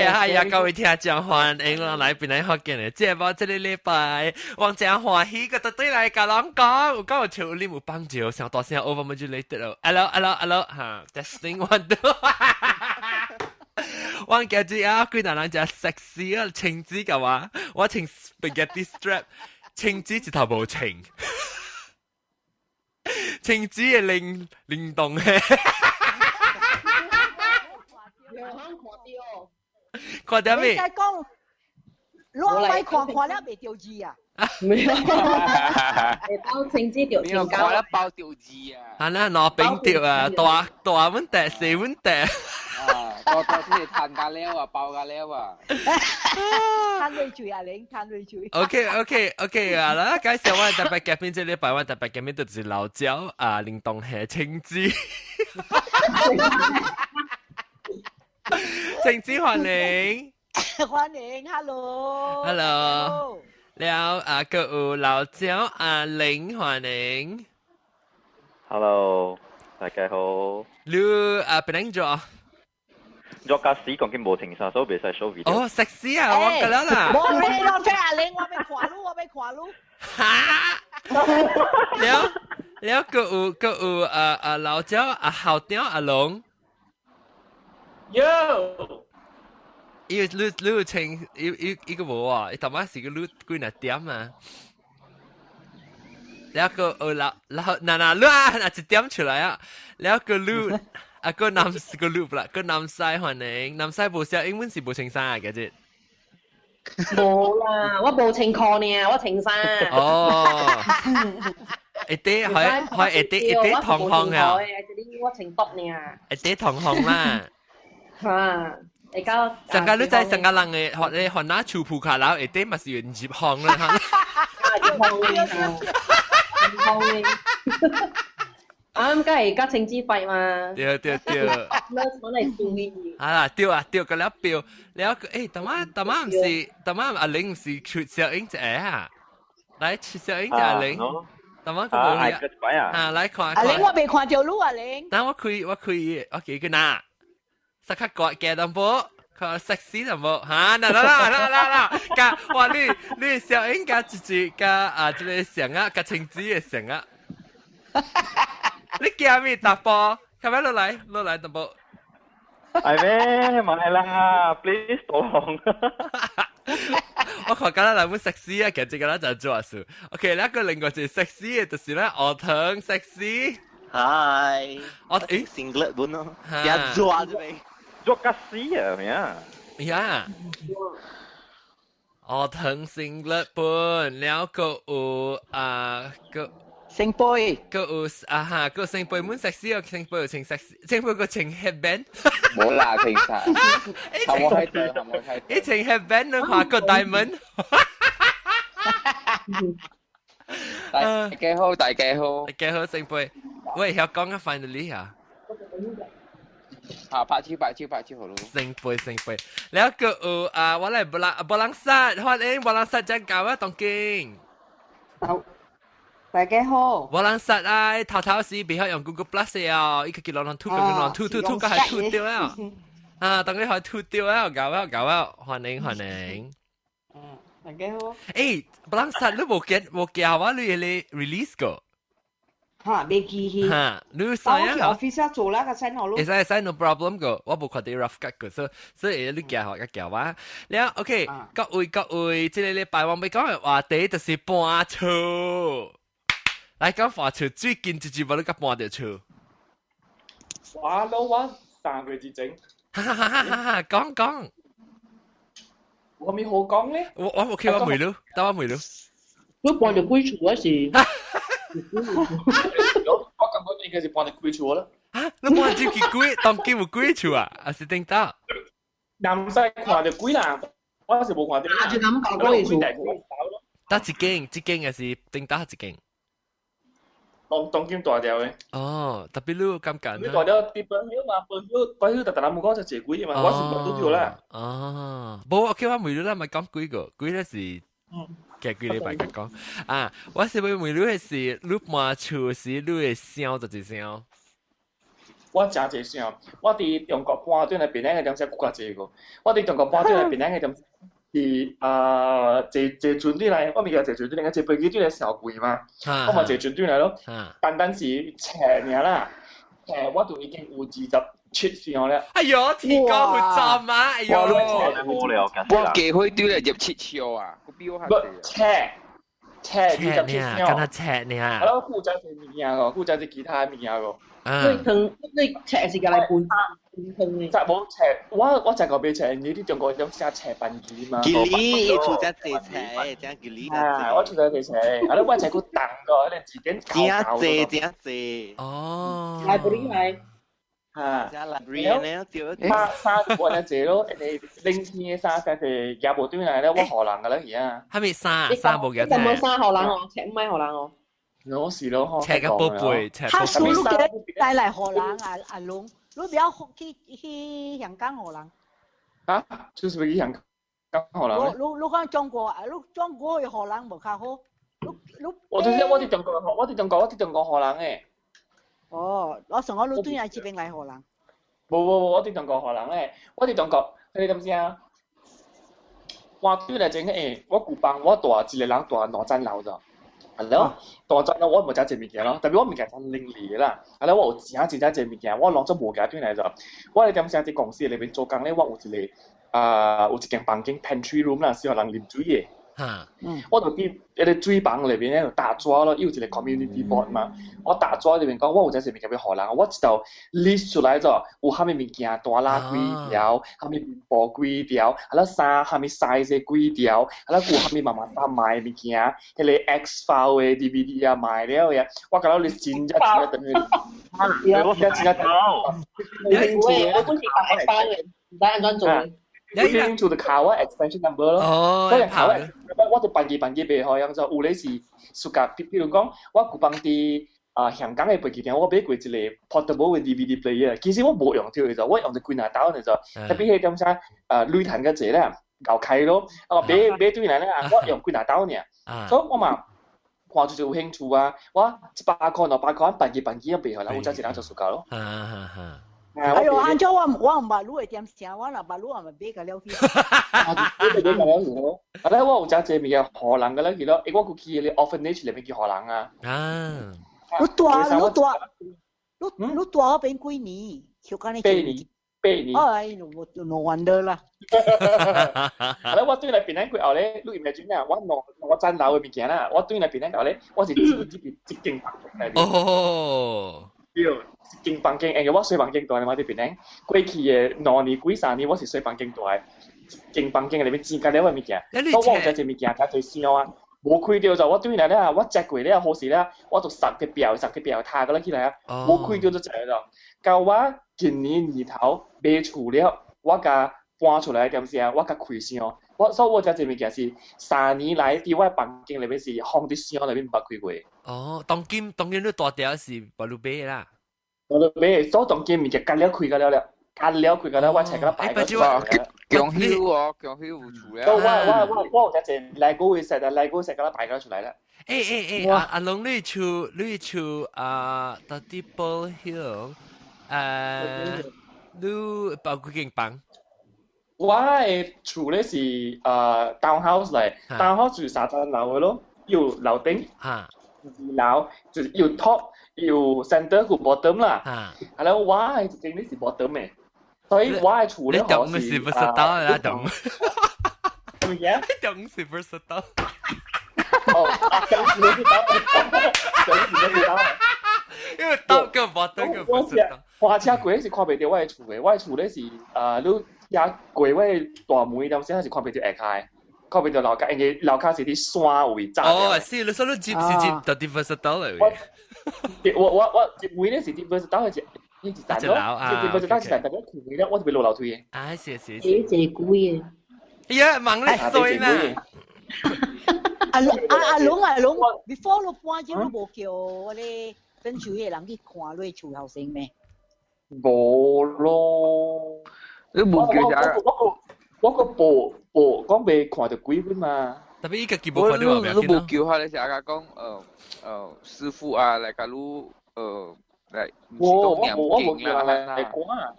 呀，各位聽眾歡迎我來邊嚟學見嘅節目，這個禮拜我真歡喜個對嚟甲人講，有講有條你有幫助，上大聲 overmodulated 咯 ，hello，哈 ，testing one two， 我今日啊，幾多人就 sexy 啊，青子嘅話，我穿 spaghetti strap， 青子一頭無青，青子嘅靈動嘅。看到未？你在講，攞咪看了未掉字啊？沒有，包青子掉錢交啦，包掉字啊！係啦，攞餅掉啊，大碗碟，細碗碟。多先係攤咖喱啊，爆咖喱啊！攤瑞嘴啊，你攤瑞嘴。OK 啊啦，介紹我特別嘉賓，這禮拜我特別嘉賓就是老焦啊，靈動係青子。青子歡迎，歡迎 ，hello，了啊，個有老焦阿玲歡迎 ，hello， 大家好。你啊邊樣做？作家史講緊無情殺手，別使 show video。哦，食屎啊！我㗎啦。冇你浪費阿玲，我被垮路。嚇！了個有老焦阿校長阿龍。Yo， 你請一個無啊？頭晚是個你幾多點啊？แล้วก็嗱一點出來啊！แล้วก็ลู啊個男個ลู啦，個男仔歡迎，男仔無寫英文是無清衫嘅啫。冇啦，我冇清褲呢，我清衫。哦，一啲可以一啲同行啊！我清卜呢。一啲同行啦。嚇！而家成個女仔成個人嘅學你學拿潮鋪卡佬，一啲咪是入行啦嚇。啱，梗係加政資費嘛。對。攞嚟做嘢。啊，對個了表，了個誒，大媽唔是，大媽阿玲唔是出小英姐啊，來出小英姐阿玲，大媽個冇嘢啊，來看。阿玲我未看條路阿玲。但我開個嗱，實刻割嘅淡薄。佢sexy 淡薄嚇，嗱，加哇你小英加自己加啊，這個成啊，加青子嘅成啊。你驚咩大波？係咪落嚟大波？係咩？買啦 ，please 當。我看緊啦，本 sexy 啊，其實這個咧就做數。OK，呢個另外就 sexy 嘅，就是咧我疼 sexy。Hi， 我誒 singlet 本咯，一做啫咪。作家史啊，咩啊？呀，我疼 singlet 本，แล้วก็個。聖杯，個有哈，個聖杯滿 sexy 啊，聖杯有穿 sexy， 聖杯個穿 headband。冇啦，其實係我睇到，一穿 headband 你話個 diamond。大家好，聖杯。喂，有講緊 finally 啊？啊，拍超好咯。聖杯，แล้วก็我嚟布朗薩，歡迎布朗薩將教啊，當經。好。大家好，布朗薩啊，頭時別學用 Google Plus 啊，一個叫攞吐個係吐掉啊，啊，當你係吐掉啊，搞啊，歡迎。大家好。誒，布朗薩你冇教啊，你嚟 release 個。嚇，未記起。嚇，你使啊 ？office 做啦，個新學咯。會使 no problem 個，我冇看到 rough cut 個，所以你教啊。แล้ว OK，各位，這個禮拜我咪講嘅話題就是搬厝。來講搬厝，最近一冇你甲搬到厝。哇，老王3個字整。講。我咪好講咧。我冇聽我梅了，但我梅了。你搬到幾厝嗰時？我感覺應該是搬到幾厝啦。啊，你搬住幾當幾冇幾厝啊？還是頂到？南西看到幾啦？我是冇看到。就咁講嗰啲厝。得一間還是頂到一間？當金大條嘅。哦，特別你感覺。你大條啲本曉嘛？本曉特冇講就借幾嘛？我是冇都條啦。哦，冇我叫我梅了啦，咪講幾個，幾咧是。嘅幾禮拜講啊，我是會梅了係是你搬厝時你會笑就係笑。我真濟想，我伫中國搬轉來檳城嘅點先更加濟個。我伫中國搬轉來檳城嘅點係坐船轉來，我咪叫坐船轉來，坐飛機轉來上貴嘛，我咪坐船轉來咯。單單是車爾啦，我都已經有27箱啦。哎呦，天哥會浸啊！哎呦，我機會丟嚟入7箱啊，個表係車呢，跟他車呢。係咯，顧仔係物件個，顧仔係其他物件個。你赤時間嚟半湯就冇赤，我就個俾赤，你啲中國有寫赤笨魚嘛？吉利出只隻赤，只吉利啊！我出只隻赤，係咯，我就個蛋個，你自己搞搞。只隻。哦。係嗰啲係。啊！只 library 咧，沙我咧借咯，你拎天沙石係廿部端嚟咧，我荷蘭噶啦而家。係咪沙部嘅？有冇沙荷蘭我？赤唔係荷蘭我？我是咯，赤嘅寶貝，赤寶他輸貝。嘅帶嚟荷蘭阿龍，你不要去香港荷蘭。啊？就是去香港荷蘭。你講中國，你中國嘅荷蘭冇較好。我哋中國荷蘭嘅。哦，我上我老端係接並嚟荷蘭。冇，我哋中國荷蘭咧，我哋中國，你點先啊？我對嚟整嘅，我古邦我大一個人大兩層樓咋，係咯，大層樓我冇揸隻物件咯，特別我物件真拎嚟啦，係咯，我有真隻物件，我攞咗無價端嚟咋，我哋點先喺公司裏邊做工咧，我有一間房間 pantry room 啦，適合人啉水嘅。我就啲一啲水房裏邊咧就打抓咯，有一個 community board 嘛。我打抓裏邊講，我有隻物件俾荷蘭，我知道 list 出來咗，有蝦米物件大啦幾條，蝦米面包幾條，係啦衫蝦米 size 幾條，係啦有蝦米媽媽衫賣物件，迄個 X file 嘅 DVD 啊賣了嘅，我覺得你真一等於，我真一等。我本是打 X file 嘅，唔使安裝做。你拎出就考啊 extension number 咯，嗰日考我就辦機俾佢，咁就有咧是暑假，譬如講我古邦啲香港嘅飛機店，我買過一個 portable 嘅 DVD player，其實我冇用到嘅就，我用隻貴拿刀嘅就，特別係點解旅行嘅啫咧，搞開咯，買對嚟咧，我用貴拿刀呢，所以我嘛看住就有興趣啊，我100塊200塊辦機咁俾佢啦，我真係攞咗暑假咯。哎呦，按照我唔捌路嘅點寫，我若捌路我咪俾佢了去。係咧，我有隻隻物件荷蘭嘅咧，佢咯，我估佢咧 orphanage 裏邊叫荷蘭啊。你大嗰邊幾年？就講你8年。哎，no wonder 啦。係咧，我對嚟檳城佢後咧，你唔係轉啊？我真樓嘅物件啦，我對嚟檳城後咧，我是接勁白嚟嘅。哦。間房間，我睡房間大，我哋檳城過去嘅2年幾3年，我是睡房間大，間房間裏邊自家了嘅物件，所以我有隻物件睇最少啊，冇開掉就我對嚟咧，我隻櫃咧好時咧，我就10個表塌個啦起來啊，冇開掉就隻咯，到我今年年頭買厝了，我甲搬出來點先啊，我甲開箱，所以我隻物件是3年來喺我房間裏邊是放啲箱裏邊冇開過。哦，當今你大條是巴魯貝啦。我都俾所當見面嘅隔了開個了，我齊個擺個出嚟。強囂喎，強囂有厝咧。我有隻Lego 會食啊，Lego 食個擺個出嚟啦。阿龍你厝到底波 hill 你包幾間房？我嘅厝咧是townhouse 嚟，townhouse 住3層樓嘅咯，有樓頂，2樓就是有 top。有 center 個 bottom 啦，係啦，我係整啲是 bottom 嘅，所以我係處理好是你懂是 versatile 啦，懂。乜嘢？懂是 versatile。哦，懂是 versatile。因為 top 個 bottom 個 versatile。花車櫃是看唔到我係處嘅，我係處咧是你也櫃位大門咁先係看唔到下開。看唔到樓價，因為樓價是啲山位炸。哦，是，你所以接到啲 versatile 嚟。我接每呢時接 versatile 係一直賺咯，接 versatile 係特別攰咧，我就俾落樓梯嘅。啊，是。幾貴嘅。哎呀，忙你衰啦！阿龍，before 你搬咗你冇叫我哋跟住嘅人去看你厝後生咩？冇咯，你冇叫啥？我個報講未看到幾分嘛？特別依個基本看到話咩？你冇叫下你成日講師傅啊，嚟個你嚟，我唔冇叫人嚟啦，講啊，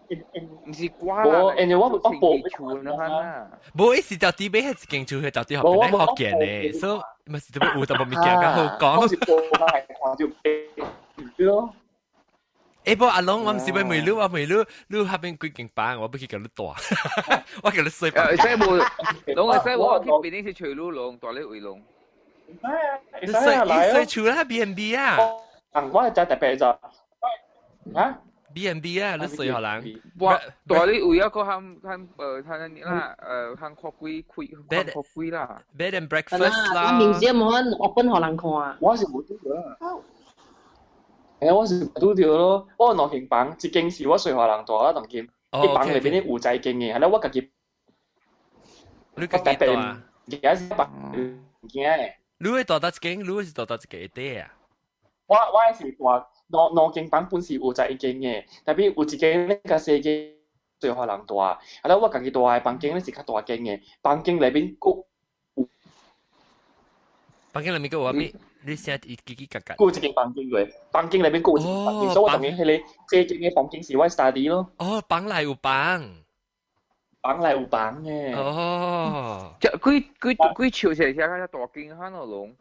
唔是瓜啦，我人哋我報串啦，冇一時就啲咩係勁做佢就啲學邊啲學嘅咧，所以咪是特別有特別物件嘅好講。我是報係看條機咯。誒，不過阿龍，我唔是為梅魯，我梅魯，魯下邊幾勁板，我不去叫你大，我叫你碎板。即係冇，龍嘅即係我去邊啲是隨路龍，大力回龍。你碎除啦 B&B 啊！我係真特別就啊 B&B 啊，你碎可能。哇！大力有一個行啦，行貨櫃貨櫃啦。Bed and breakfast 啦。面試有冇可能open可能看啊？我是冇啲嘅。我是拄着咯，我兩間房，一間是我隨荷人大啊，當間，啲房裏邊啲有仔間嘅，係啦，我家己，你家己大啊？而家是房間嘅。你會大得一間，你會是大得一個啲啊？我係是話兩間房本是有仔間嘅，但係有一間呢個細間隨荷人大，係啦，我家己大嘅房間咧是較大間嘅，房間裏邊個。房間裏面個話咩？你成日嘰嘰格格。嗰一間房間嘅，房間裏邊嗰一間房間，所以我當然係你這間嘅房間是我 study 咯。哦，房內有房，房內有房嘅。哦，即佢潮成隻大間慳咯龍。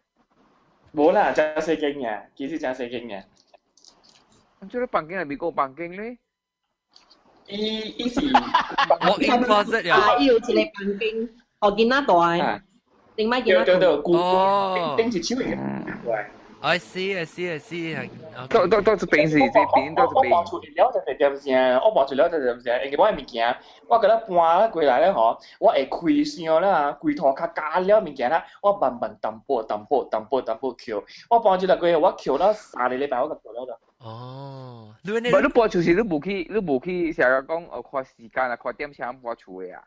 冇啦，就細間嘅，幾時就細間嘅。咁即係房間裏面個房間咧？伊是walk-in closet 啊。要一個房間，我見得大。定乜嘢？對，頂住超型嘅。I see。都是平時這邊都是平。我搬出了就係點先？我搬出了就係點先？因為我嘅物件，我覺得搬過來咧，嗬，我會開箱啦，櫃枱較加了物件啦，我慢慢淡薄扣。我搬出來過後，我扣到3個禮拜，我就扣了啦。哦，你搬出時你冇去成日講看時間啊，看點先搬出嘅啊？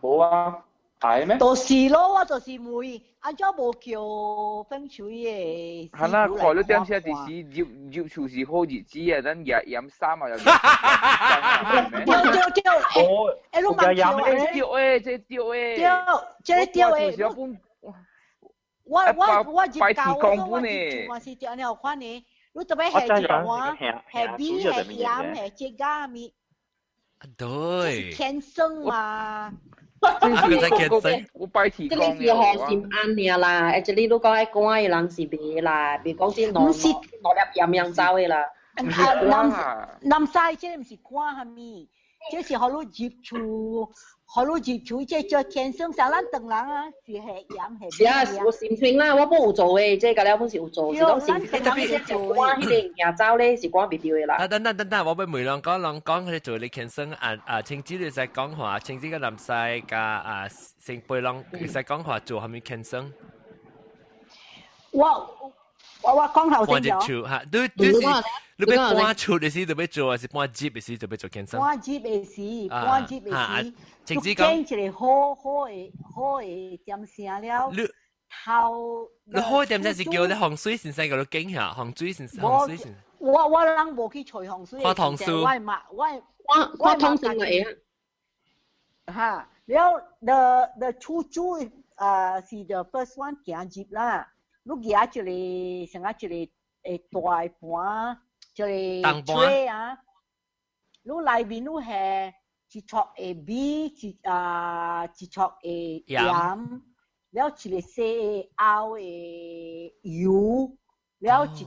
冇啊。係咩？就是咯，我就是每阿咗冇叫風水嘅。係啦，看你點先啲時入厝是好日子啊，等飲衫啊又。誒，你問叫誒？掉誒，即掉誒。即掉誒。我接教我是掉呢款呢，你特別係掉啊，係米係鹽係這家米。對。天生嘛。我拜提即係是何善安嘅啦，而且你都講喺講嘅人是別啦，別講先落入鹽走嘅啦。南西即係唔是看係咪？即係好多接觸，即係天生上咱等人啊，是係鹽係。是啊，我善稱啦，我幫有做嘅，即係嗰啲本是有做，是講善稱啦，即係關迄個鹽走咧，是關別掉嘅啦。等，我俾梅朗講佢做你天生青子你使講話，青子嘅南西加成貝朗你使講話做係咪天生？我講頭先咗。搬入厝嚇，你要搬厝嘅時就要做，還是搬接嘅時就要做天生？搬接嘅時，青子講。一個好嘅點聲了。你好點聲是叫你洪水先生嗰度驚下，洪水先生。我人冇去吹洪水。花糖樹。花糖樹嚟啊！嚇，了 the 出租是 the first one 行接啦。你夾一個成一個大盤，一個 tray 啊，你裏面你係一撮嘅米，一撮嘅鹽，了一個細熬嘅油，了一支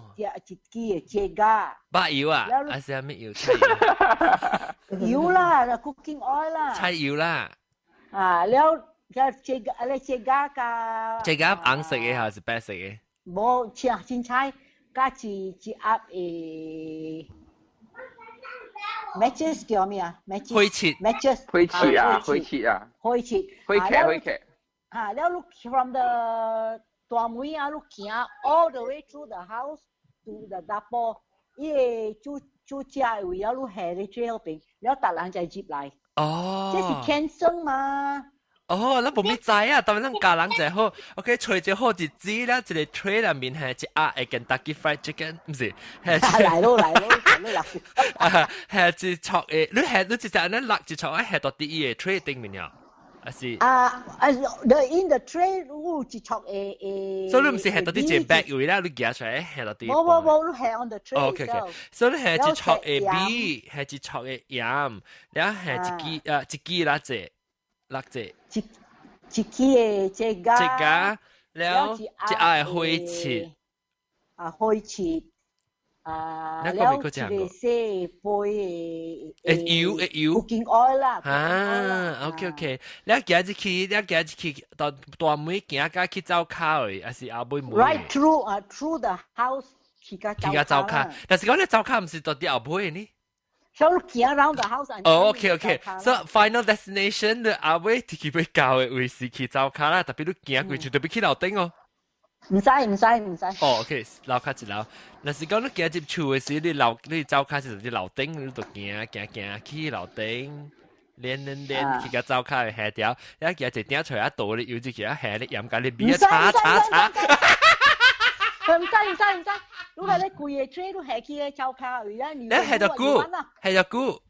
嘅芥咖。白油啊？還是咩油？菜油。油啦 ，cooking oil 啦。菜油啦。了。芥咖紅色嘅還是白色嘅？冇青菜加一盒誒 matches 叫咩啊？灰切。灰切啊！啊，了 look from the 大門啊，你行 all the way through the house to the double， 伊個煮食嘅位了，你下喺最後邊，了達人就接嚟。哦。這是天生嘛？哦，咱無咪知啊，但係咱家人就好 ，OK，吹隻好日子啦，一個 tray 入面係一盒嘅 Kentucky Fried Chicken，唔是，係嚟咯，係一撮嘅，你直接安尼落一撮，係到第一個 tray 頂面啊。還是？in the tray 有一撮誒，所以你唔是係到啲隻 bag 位啦，你夾出嚟係到啲。冇，你係 on the tray。OK， 所以你係一撮嘅 B， 係一撮嘅鹽，然後係一支啦隻，辣隻。一支嘅隻家，แล้วจะ係灰切。灰切。แล้วจะเสียไป油 cooking oil 啦OK แล้ว夾一去到大妹行家去走卡嘅，還是後尾妹 right through the house 去個走卡，但是講你走卡唔是到啲後尾呢？So you can around the house and OK so final destination 你後尾去要教嘅位是去走卡啦，特別你行過去特別去樓頂哦。唔使。哦 ，OK， 樓卡一樓。若是講你行入厝嘅時，你走卡是啲樓頂，你就行去樓頂，練去個走卡嘅下條，一行一點出來一倒，你要自己一下你鹽咖喱邊擦。唔使，如果你貴嘅 tray 都下去嘅走卡位啦，你係就估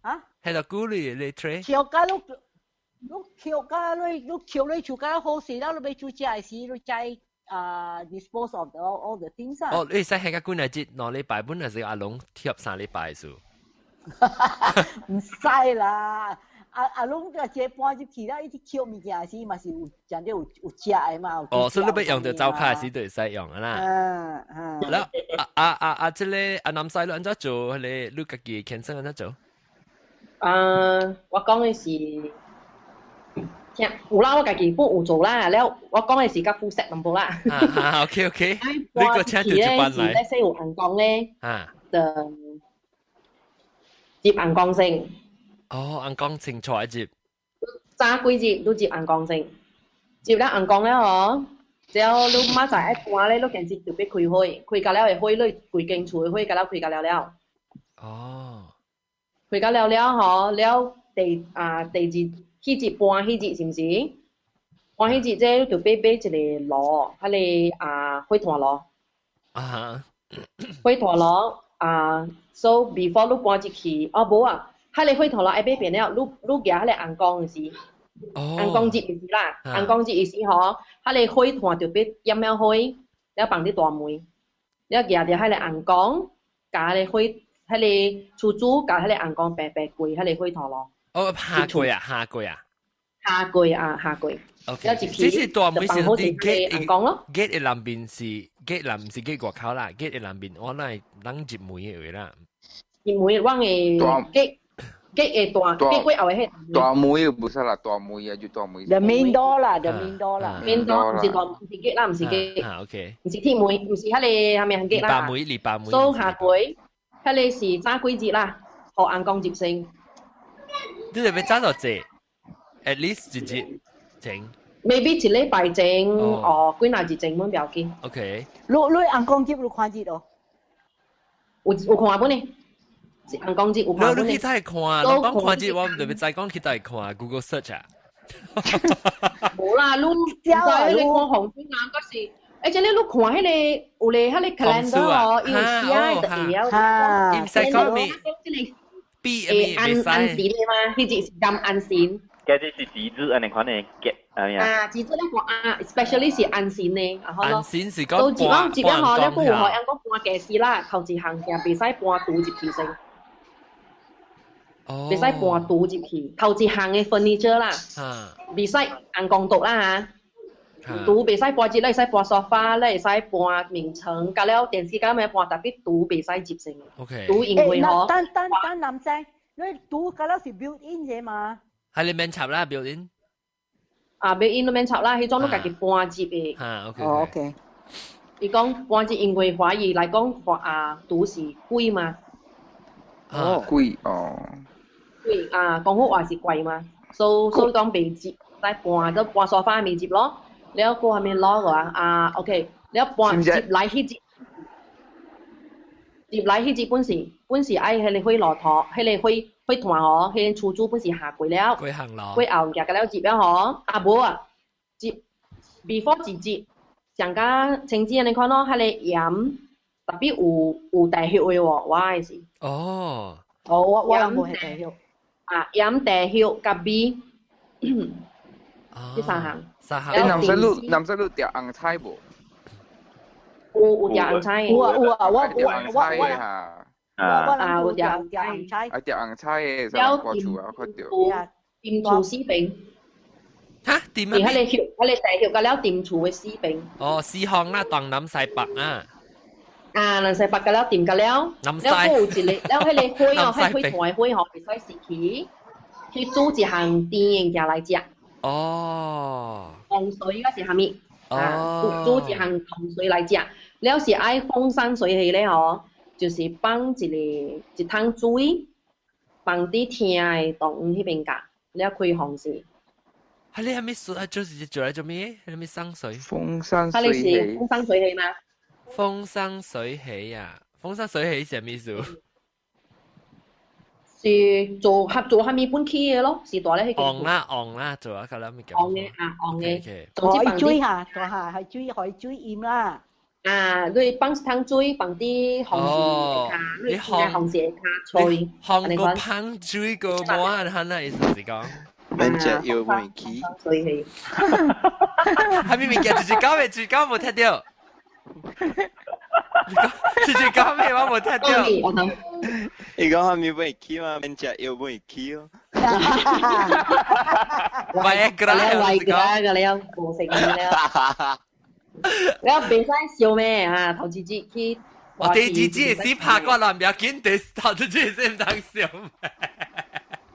啊，係就估你 tray。橋架你厝架好勢啦，你俾做家時你再。dispose of all the things 啊！你使係個官嚟接兩禮拜本，還是阿龍貼3禮拜數？唔使啦，阿龍個這搬入去啦，一啲捡物件時嘛是有真啲有食嘅嘛。所以你要用到走卡時就會使用啦。แล้ว即係阿南西你安怎做？你家己健身安怎做？我講嘅是。有啦，我家己本有做啦，了我講嘅是甲膚色淡薄啦。OK， 你個車就一般嚟。即係有紅光咧，就接紅光性。紅光性錯一接。揸幾節都接紅光性，接了紅光咧嗬，只要你馬仔一關咧，你件節就俾開開，開夠了會開，你規間厝開夠了，開夠了。開夠了嗬，了第二。迄節半迄節是毋是？半迄節即就買一個爐，迄個火炭爐。火炭爐so before 你搬入去，無啊，迄個火炭爐愛買變了，你夾迄個紅光嘅時，紅光節嘅時啦，紅光節嘅時嗬，迄個火炭就俾點了火，了放啲大煤，了夾着迄個紅光，加迄個火，迄個厝主加迄個紅光白過迄個火炭爐。下跪。OK， 這是大妹是啲 gate 咯 ，gate 嘅南邊是 gate 南，唔是 gate 外口啦 ，gate 嘅南邊我係冷接梅嘅位啦。接梅我嘅 gate 嘅大 gate 過後嘅大梅不是啦，大梅啊就大梅。 The main door 啦 ，main door 唔是大，唔是 gate 啦，唔是 gate。OK。唔是鐵梅，唔是迄個係咪行 gate 啦？禮拜梅。所以下跪，迄個是揸幾節啦，學硬鋼接性。你哋要揸到這 ，at least 一節整。maybe 一禮拜整，幾耐一整唔要緊。OK。你硬鋼接你看節哦？有看本呢？硬鋼接有看本呢？你去睇看，你講看節我唔特別再講去睇看 Google search 啊。冇啦，你看紅線啊，嗰時。而且你看迄個有咧，迄個 calendar 哦，有寫的要。唔使講咩？按線的嘛，迄隻是咁按線。嗰啲是紙質，安尼款嘅結紙質咧個especially 是按線嘅，然後咯。按線是講接嗬，你不如可以講半架時啦，頭一行嘅，別使半倒入去先。別使半倒入去，頭一行嘅 furniture 啦，別使硬鋼獨啦嚇。賭袂使搬節，你會使搬沙發，你會使搬眠床，甲了電視咁樣搬，特別賭袂使接成。賭因為嗬，但男仔，你賭甲了是 built in 嘅嘛？係你免插啦 built in。built in 都免插啦，迄種你家己搬接嘅。OK。伊講搬接因為華語來講，賭是貴嘛。貴。貴講好話是貴嘛，所以講袂接，使搬就搬沙發未接咯。แล้วกูทำเป็นล้อเหรอโอเคแล้วปอนจีบไลท์ที่จีบไลท์ที่จีบ本時ไอ้ให้เลยค่อยหล่อท้อให้เลยค่อยถั่วหรอให้เลยชูจู本時หากุยแล้วกุยห่างล้อกุยเอาแกก็แล้วจีบแล้วหรอบัวจีบ before จีบอย่างก็情節你看咯ให้เลย飲特別有大血嘅喎哇係สิ我冇係大血飲大血กับ B 呢三項。三項。南西路掉紅菜無？有紅菜。有啊，掉紅菜嚇。有掉紅菜。掉紅菜嘅，所以過處啊，看到。點廚絲餅。嚇點啊？而係你第條個了點廚嘅絲餅。哦，四項啦，當南西北啊。南西北個了點個了，南西。了有一個，了迄個灰哦，迄灰台灰哦，會使時去煮一項甜嘅來食。哦。糖水嗰是蝦米？煮一項糖水來食，了是愛風生水起咧吼，就是放一桶水，放啲甜嘅動迄邊夾，了開紅時。係你係咪就是做嚟做咩？係咪生水？風生水起。係你是風生水起嗎？風生水起啊！風生水起係咩意思？是做蝦米本起嘅咯，是大咧去。昂啦，做啊，咁樣咪咁。昂嘅，海水嚇，做下海水鹽啦。你放湯水，放啲紅豉下，你紅豉下脆。紅個烹水個冇啊，係意思是講。免食要唔起。水氣。係咪物件直講未？直講冇聽到。直講咩話冇聽到？你講係咪唔起嘛？免食要唔起咯。喂，Viagra 嘅你有冇食嘢咧？你有別使笑咩啊？頭次節去。我第二次先拍過啦，唔要緊，第頭次先唔當笑咩？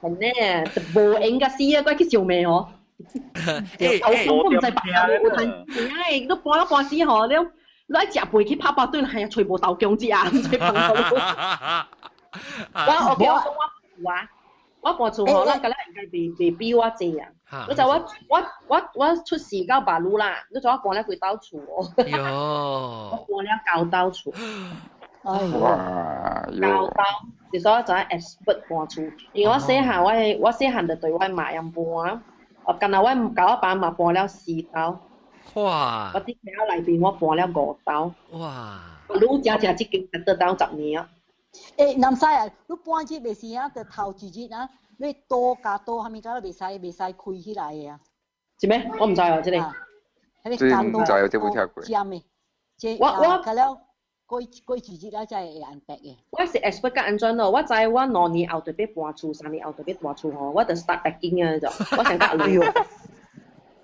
係咧，無影嘅事啊，鬼去笑咩嗬？我唔使白啊！我睇，都半一半時嗬，你喺食背去拍拍對，係啊，全部豆薑子啊，唔使碰到。我講我半厝嗬，咱個咧應該未比我濟啊。你就我出事到馬路啦，你就我搬咧幾兜厝哦。我搬了9兜厝。哇！9兜，就所以就係 expert 搬厝。因為我細漢就對我媽咁搬，我近來我教我爸媽搬了4兜。哇！我啲家裏邊我搬了5兜。哇！我愈食即間得到10年啊。南西啊，你搬去未時啊？就頭一日啊，你多加多，係咪搞到未使開起來嘅啊？是咩？我唔知喎，即係。即係唔知有啲冇聽過。知咩？我咁了過一日啊，真係安排嘅。我是 expert 甲安怎咯？我知我2年後特別搬厝，3年後特別搬厝吼，我就 start packing 啊就，我成家累喎。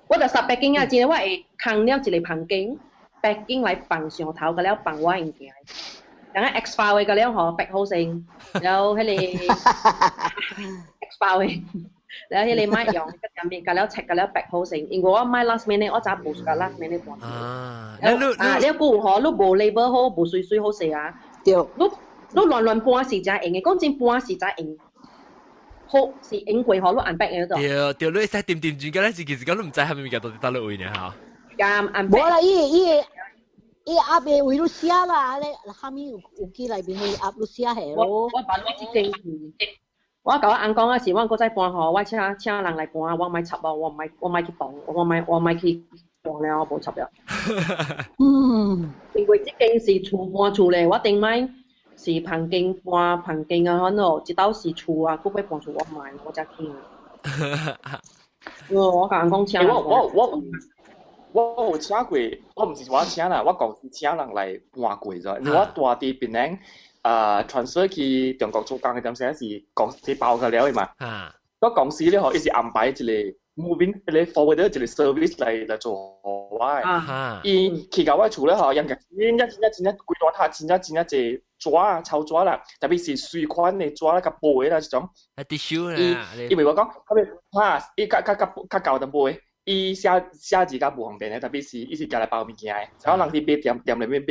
我就 start packing 啊，真係我會扛了一個房間 ，packing 來放上頭，個了放我物件。等下 X 包嘅個了嗬，逼好成，然後迄個 X 包嘅，然後迄個買用個入面個了切個了逼好成，因為我買 last minute 我就冇個 last minute 搬。你個嗬，你無 label 好，無水水好勢啊。對。你亂搬是真用嘅，講真搬是真用。好是用過嗬，你安排嘅度。對，你使點轉嘅咧？其實講你唔知係咪物件到底打落位呢嚇。啱安排。冇啦，伊壓嘅為咗寫啦，咧下面有機內邊去壓到寫係咯。我把我之前我甲我阿講嗰時，我嗰陣搬嗬，我請人來搬，我買插啊，我買去動，我買去搬了，我冇插了。因為即件是厝搬厝咧，我頂擺是棚間搬棚間啊，可能一兜是厝啊，佢要搬厝我買，我才去。我甲人講請我有請過，我唔是我請啦，我公司請人來搬過咗。因為我大啲檳城transfer 去中國做工嘅陣時是公司包嘅了嘅嘛。個公司咧嗬，伊是安排一個 moving 一個 forward 一個 service 嚟做我嘅。伊去到我厝咧嗬，人家真規大塔真濟紙啊，臭紙啦，特別是水款嘅紙啦，甲背啦這種。tissue 啦。因為我講，伊較舊淡背。伊寫字較無方便嘅，特別是伊是家來包物件嘅，然後人哋買店裏面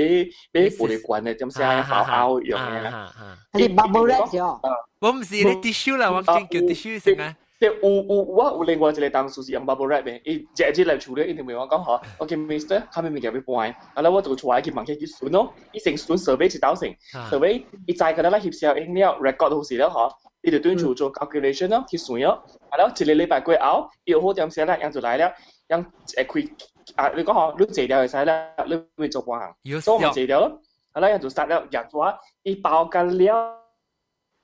買玻璃罐嘅，點寫包包用嘅啦。你 bubble wrap 咗？我唔是你 tissue 啦，我見叫 tissue 先啊。即係我有另外一個同事是用 bubble wrap 嘅，伊一嚟處理，伊就問我講嗬，我叫 Mr，下面物件要搬，然後我就出來去問佢選咯，伊成選設備一道成，設備伊知佢哋咧協調應了 record 好事了嗬。伊就對厝做 calculation 咯，去算咯，然後一個禮拜過後，伊有好點寫啦，樣就來了，樣會開啊！你講嗬，你借掉會使啦，你會做半行，所以我咪借掉咯，係啦，樣就殺了，日咗，伊包緊了，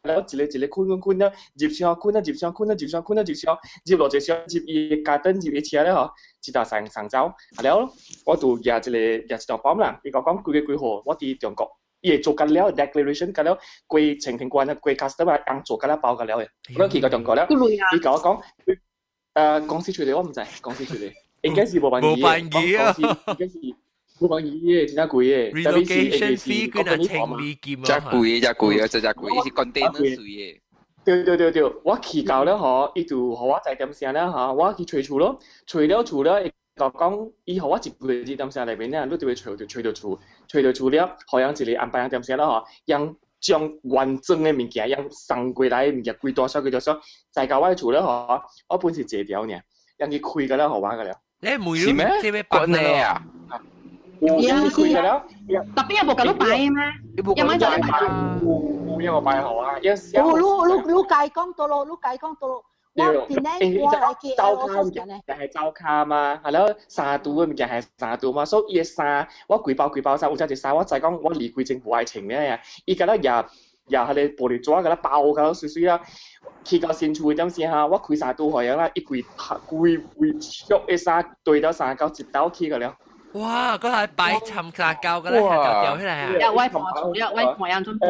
แล้ว一個坤啦，接上坤啦，接上坤啦，接上坤啦，接上接落接上接伊家燈接伊車咧嗬，一搭上走，แล้ว我度廿一條包啦，伊講幾號，我哋中國。伊做緊了 declaration 緊了，貴情況關啊，貴 customer 啱做緊了包緊了嘅。我佢個中國了，伊講公司處理我唔知，公司處理應該是冇辦法啊，應該是冇辦法嘅，真係貴嘅。relocation fee 佢那千美金啊，真貴啊，真貴，是 container 稅嘅。對，我去到了嗬，伊就和我在點聲啦嚇，我去吹厝咯，吹了厝了。講以後我一個月點聲裏邊咧，你就會吹到厝了，好像一個安排樣點聲啦嗬，讓將完整嘅物件，讓送過來嘅物件幾多少，再搞我厝了嗬，我本是借條呢，讓佢開個了好玩個了。你冇咩？即係國內啊？有開個了，特別有冇咁多擺嘅咩？有冇就係冇一個擺好啊，你介講到咯。我邊咧我嚟嘅，就係周卡嘛，係咯，沙杜嘅物件係沙杜嘛，所以伊嘅沙，我幾包沙，有隻沙，我就係講我離貴政府愛情咧，伊個咧又係你玻璃紙個咧爆個水啦，去到新厝點先嚇，我開沙杜係啦，一規束嘅沙對到沙膠一刀起個了。哇！嗰係擺沉沙膠嘅咧，掉起嚟啊！有位婆做，有位婆樣中婆。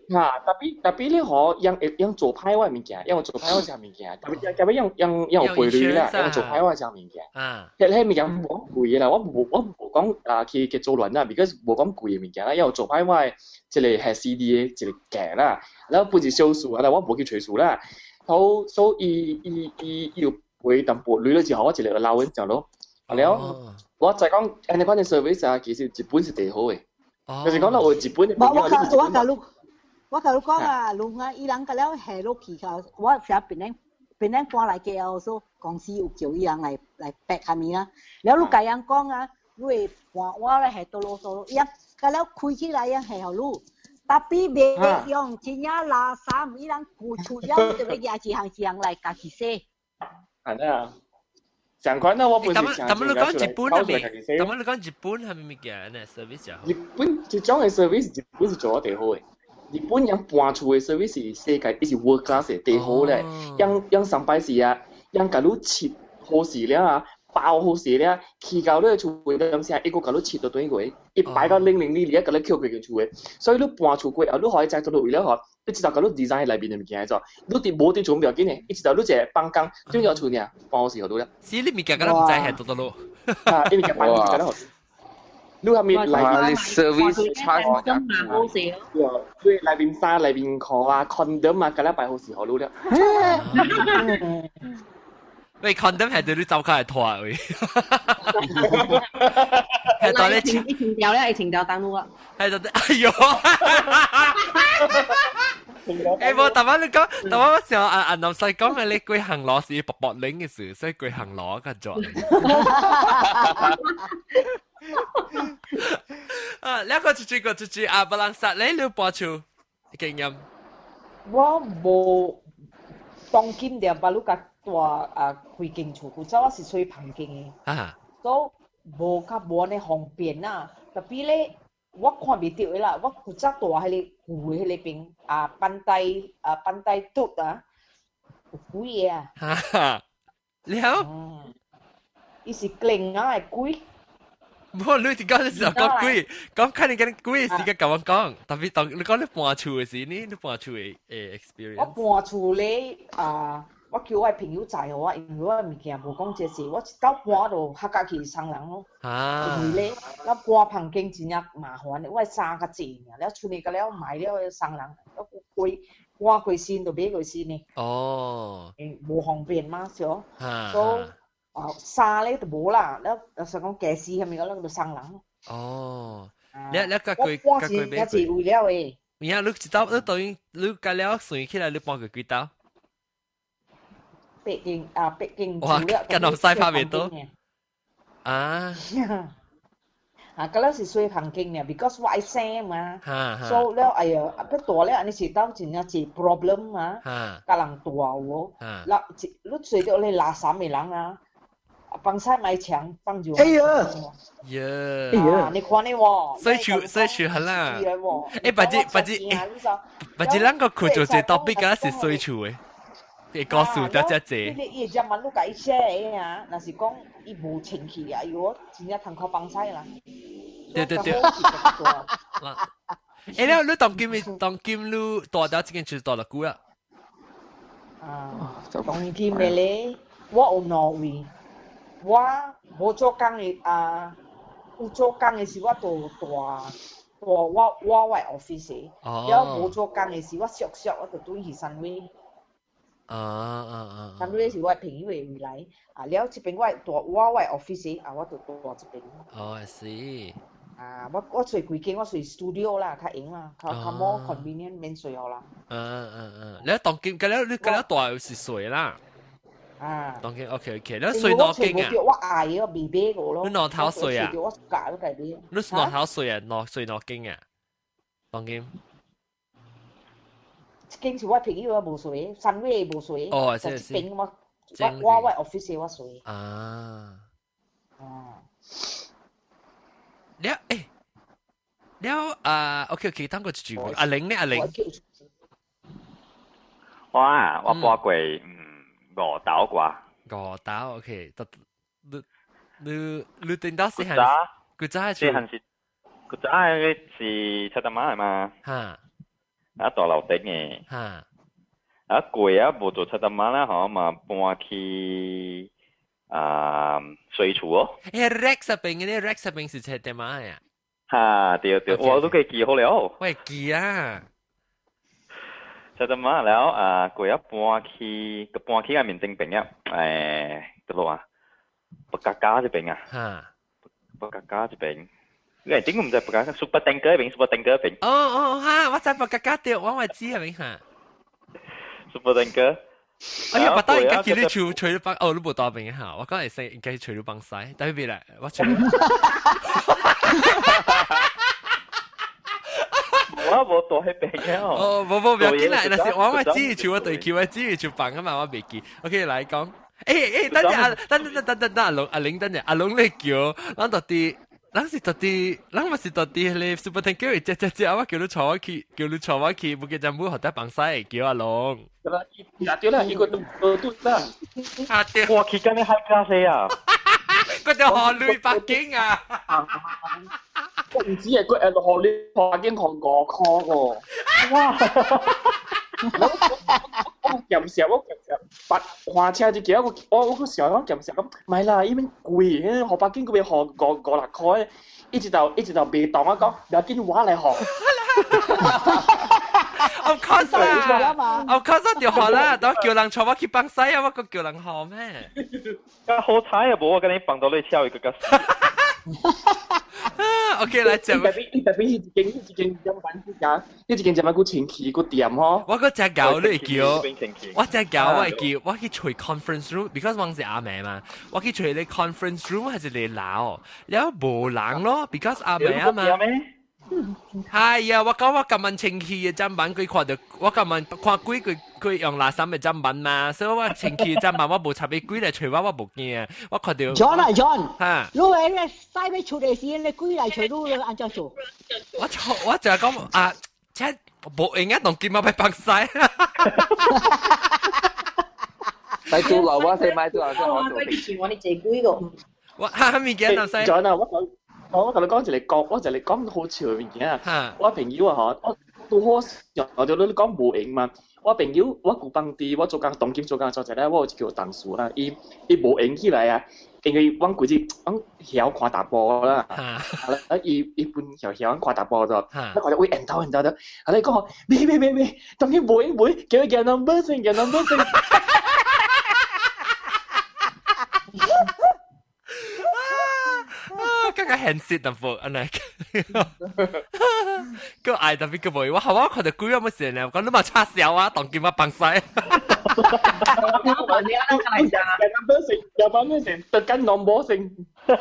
嚇，特別你可用做派外物件，用做派外隻物件，特別用匯率啦，用做派外隻物件。啊，其實你物件冇講貴嘅啦，我冇講去做亂啦，because 冇講貴嘅物件啦，因為做派外即係係 CD 嘅一個價啦，然後本是小數啊，我冇去隨數啦，好，所以伊要會淡薄率咧之後，我一個撈緊就咯，然後我就講，你講嘅 service 啊，其實日本是最好嘅，就是講到我日本。我同你講啊，路啊，伊人個了下落去個，我成日邊搬嚟嘅，所以公司有叫伊人嚟白下面啦。แล้วลูก個人講啊，你會搬我咧係多路，伊個了開起來樣係好路，tapi別用真正垃圾，伊人顧出了就要嘢一行嚟家己洗。係啊。相關啦，我本身但係你講日本係咪？但係你講日本係咪物件呢 service 啊？日本這種嘅 service，日本是做得最好嘅。日本人搬厝嘅 service 是世界一是 world class 嘅最好咧。讓上擺時啊，讓甲你切好時了啊，包好時了，去到你厝嘅點先，一個甲你切到對過，一擺到零零二，甲你扣過間厝嘅。所以你搬厝過後，你可以再做到為了嗬。你知道嗰啲 design 喺裏邊嘅物件做，你哋冇啲做唔要緊嘅，一直到你只幫工，點樣做呢？幫我時候到啦。是你物件嗰啲唔知係到咯。啊，你物件幫我時候，你係咪嚟 service charge 好少？對，裏邊衫、裏邊褲啊、condom 啊，嗰啲擺好時候到啦。喂 ，condom 係對你走開係拖喂。係當你情調咧，情調登錄啊。係當你，哎呦！誒，冇，但係你講，但係我時候阿老細講嘅你貴行攞是薄領嘅事，所以貴行攞嘅做。啊，兩個住啊，不能殺你了播出經驗。我冇當今點把路個大開經處，佢走是吹旁經嘅。啊。都冇較冇呢方便啦，特別咧。我看唔到啦，我負責大喺你湖喺裏邊班底嘟啊，有貴啊。哈，你好。伊是勁啊，係貴。冇，你哋講嘅時候講貴，講看你講貴時嘅咁樣講，特別當你講你搬厝嘅時，你搬厝嘅experience。我搬厝咧我叫我朋友載我，因為我物件無講這事，我一到搬就客家去送人咯。因為咧，我搬旁經真正麻煩，我衫較濟啊，了厝內個了買了送人，我貴搬過先就買過先呢。哦。無方便嘛，所以衫咧就無啦，了就講假絲係咪個就送人。哦。你個貴較濟為了誒。然後你知道你當然你隔了算起來你搬過幾刀？北京哇，跟到西拍未到啊！嗰陣是水旁經嘅 ，because 我愛生嘛，所以咧哎呀，不大咧，你是當真係係 problem 嘛，個人大喎，嗱，你隨咗你垃圾嘅人啊，帮晒买墙放住。哎呀，呀，你看你喎，所以處係啦。不知啷個佢做這 topic 㗎是水處嘅，你告訴大家啫。你只問都解釋啊，那是講伊無情氣啊，如果真正通靠幫晒啦。對。你當今你大到這件事大了久啊？當今嘅咧，我有挪威，我無做工嘅有做工嘅時我都我外 office，了無做工嘅時我熟我就轉去三位。三位是我朋友嘅回來，了這邊我外 office，我就到這邊。I see。我睡幾間，我睡 studio 啦，較型啦，較 more convenient 免睡好啦。你當今你大是睡啦。當今 OK， 你睡哪間啊？我嗌個 BB 個咯。你哪頭睡啊？我隔都大啲。你哪頭睡啊？睡哪間啊？當今。間是我朋友無睡，三位無睡。哦，係邊我 office 我睡。了OK， 等個一句話。阿玲呢？阿玲。我搬過5島啩。5島 OK， 你聽到是佢真係佢真係是七點晚係嘛？嚇。大樓頂嘅。嚇。貴無做七點晚啦，嗬嘛搬去水處哦。Rex 入邊是七點晚呀？對，我都記好了。喂，記啊！七點晚了貴搬去嘅面正邊啊，嗰度啊，北加加這邊啊。北加加這邊。你點解唔知北加加 Super Tanker 邊 Super Tanker 邊？我知北加加對，我知係邊嚇。Super Tanker。哎呀，但係而家見你除咗幫，你冇當兵嚇，我講係應該除咗幫曬，但係別嚟，我除。我冇當喺兵嘅哦。冇唔要緊啦，但是我知除我對橋，我知除幫啊嘛，我未記。OK，嚟講，等陣阿玲等陣，阿龍你叫，咱到底。咱是到底你 Super Tanker 只，我叫你坐我去，冇記陣冇學得幫曬，叫阿龍。對啦，一個都啦。我去緊你海加西啊！嗰條河女北京啊！我唔知係個河女北京韓國 call 喎。哇！我鹹時白花車就叫我個時候我鹹時咁，唔係啦，依邊貴，學北京嗰邊學過啦開，一直到未當我講，有啲話嚟學。Of course 條河啦，都叫人坐我去幫曬啊，我個叫人學咩？好彩啊，冇我跟你幫到你跳一個個。OK 來接。特別呢件飲品之間，呢件飲品股前期個店嗬。我嗰隻狗你叫，我隻狗我叫，我去除 conference room，because 我係阿妹嘛，我去除你 conference room 係你鬧，然後無人咯 ，because 阿妹啊嘛。係啊，我講我咁問清氣嘅針品，佢看到我咁問看佢用垃圾嘅針品嘛，所以我清氣嘅針品我冇插俾鬼嚟除我冇見，我看到。John 嚇，你話你嘥俾處理事，你鬼嚟除你按照做。我就係講即係冇應該同見我俾白晒。但係做樓啊，四買做樓先我做。以前我哋借鬼個。我蝦面嘅老細。John 啊，我同你講就嚟講，我就嚟講好潮嘅嘢啊！我朋友啊，我到好時我就你講冇型嘛。我朋友我古邦地，我做緊當兼做緊做者咧，我有一叫鄧樹啦，伊冇型起來啊，因為我估計我曉看大波啦，伊本曉看大波咗，我覺得會人頭咗，你講咩，當然冇，叫佢 number 先。剛剛很蝕淡薄，安尼個愛特別個妹，我看到鬼有乜事呢？講你咪叉燒啊，當見我崩曬。有冇咩成特跟兩波成？誒，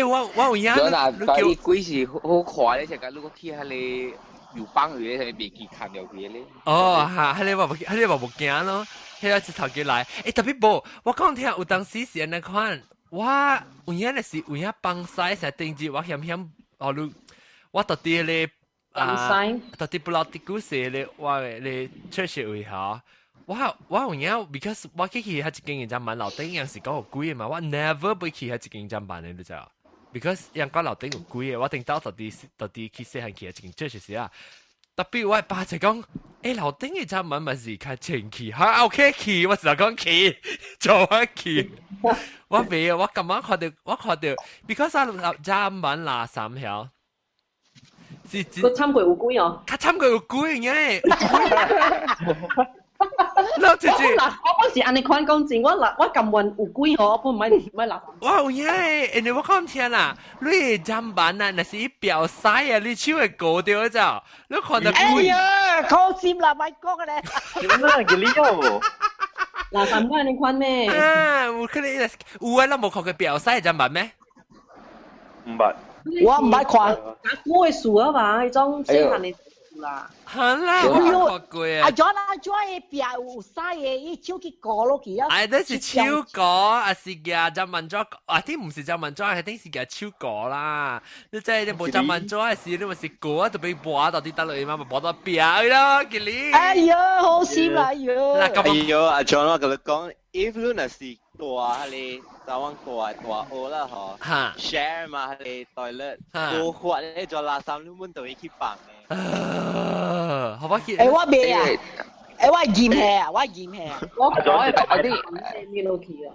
我有影。嗱，但係鬼是好快咧，成日如果去下你有幫佢咧，未記看到佢咧。哦，嚇，迄個無驚咯，迄個一頭家來，特別無，我講聽有當時是安尼款，我有影是有影幫曬成定住，我險哦你，我到底咧到底不老啲故事咧，我咧 church 位嚇。我有影 ，because 我去迄一間人家蠻樓頂，有時講有貴嘛，我 never 會去迄一間人家辦嘅，你知道 ？because 人講樓頂有貴嘅，我頂到到底去細漢去迄一間 church 時啊，特別我爸就講，樓頂嘅家蠻咪是較前去，嚇 OK 去，我就講去，做我去，我未啊，我咁晚看到 ，because 我家蠻拿三條。佢參過有貴哦，佢參過有貴嘅。老姐姐，我是安尼款講真，我咁運有貴哦，我唔買拿。哇有影誒，你我講聽啦，你站板啊，那是伊表西啊，你手會過掉咗，你看到貴。哎呀，靠線啦，咪講嘅咧。點樣叫呢個？拿三塊你款咩？啊，有可能有啊，咱無看過表西站板咩？唔捌。我唔捌看。我嘅樹啊嘛，迄種細漢嘅。好啦，我看過啊。阿 John 嘅表有晒嘅，伊手去過落去啊。哎，那是手過，還是嘅就問咗，啊啲唔是就問咗，係啲是嘅手過啦。你真係你冇就問咗，係是你咪是過，就俾播到啲得嚟嘛，咪播到表咯，叫你。哎呀，好笑啦，哎呀。哎呦，阿 John 我同你講 ，if 你那是大你台灣大屋啦嗬，share 嘛你 toilet，過活你做垃圾你滿到去辦嘅。好吧，我未啊，我驗氣啊，我驗氣啊。我啲咩路去啊？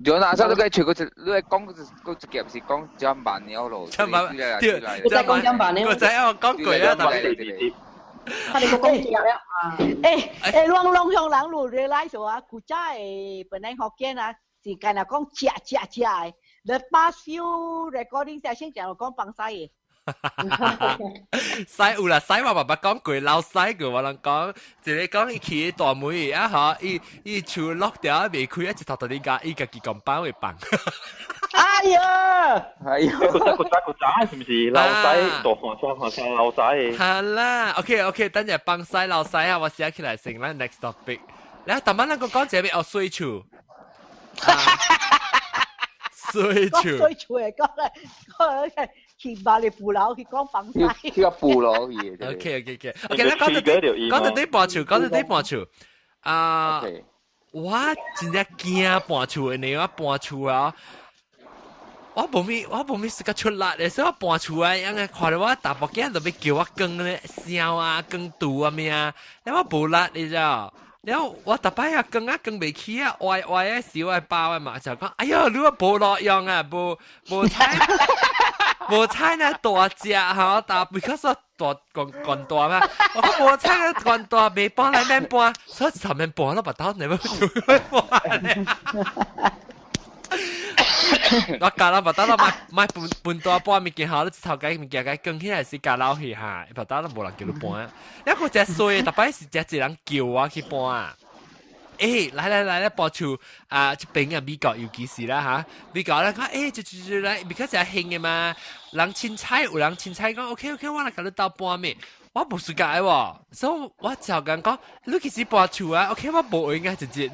仲有嗱，都計除嗰隻，你講嗰隻夾是講jamban版嘅路，我再講jamban咧，我再我講句啊，他哋個講嘢啊，long向人路你來咗啊，古仔誒本來學見啊，是干那講食誒 ，the past few recording session 就講放晒嘅。西有啦，西我爸爸講句老西句，我能講，就你講伊去大妹啊嚇，伊厝落掉未開，一直頭你家，伊家己講包會辦。哎呀，係啊，個仔是唔是老西大學生老仔？係啦 ，OK， 等陣幫西老西啊，我寫起來先啦 ，next topic。你特晚那個講這邊哦，水厝。水厝嚟講。去巴黎布樓，去講放晒。去個布樓嘢。OK，咱講到啲半厝，啊，我真正驚半厝，你我半厝啊，我冇咩時間出力嘅，所以我半厝啊，因為看到我大伯囝就要叫我耕咧燒啊，耕稻啊咩啊，你我冇力你知道。然後我特擺啊更未起啊，歪啊小啊包啊嘛，就講哎呀，你話冇落用啊，冇呢大隻嚇，但 because 我大幹大嘛，我講冇猜呢幹大未搬嚟咩搬，所以頭面搬咯，把刀你要做咩搬？我教啦，把刀買半大搬物件好，你頭家物件更起來是教老去嚇，把刀都冇人叫你搬。一個只衰，特別是只人叫我去搬啊！誒，來，搬厝啊！這邊啊，美國尤其是啦嚇，美國咧講誒，就來，because 係興嘅嘛，人凊彩有人凊彩講 OK， 我來甲你鬥搬咩？我冇時間喎，所以我就咁講，你其實搬厝啊 ，OK， 我冇應該直接。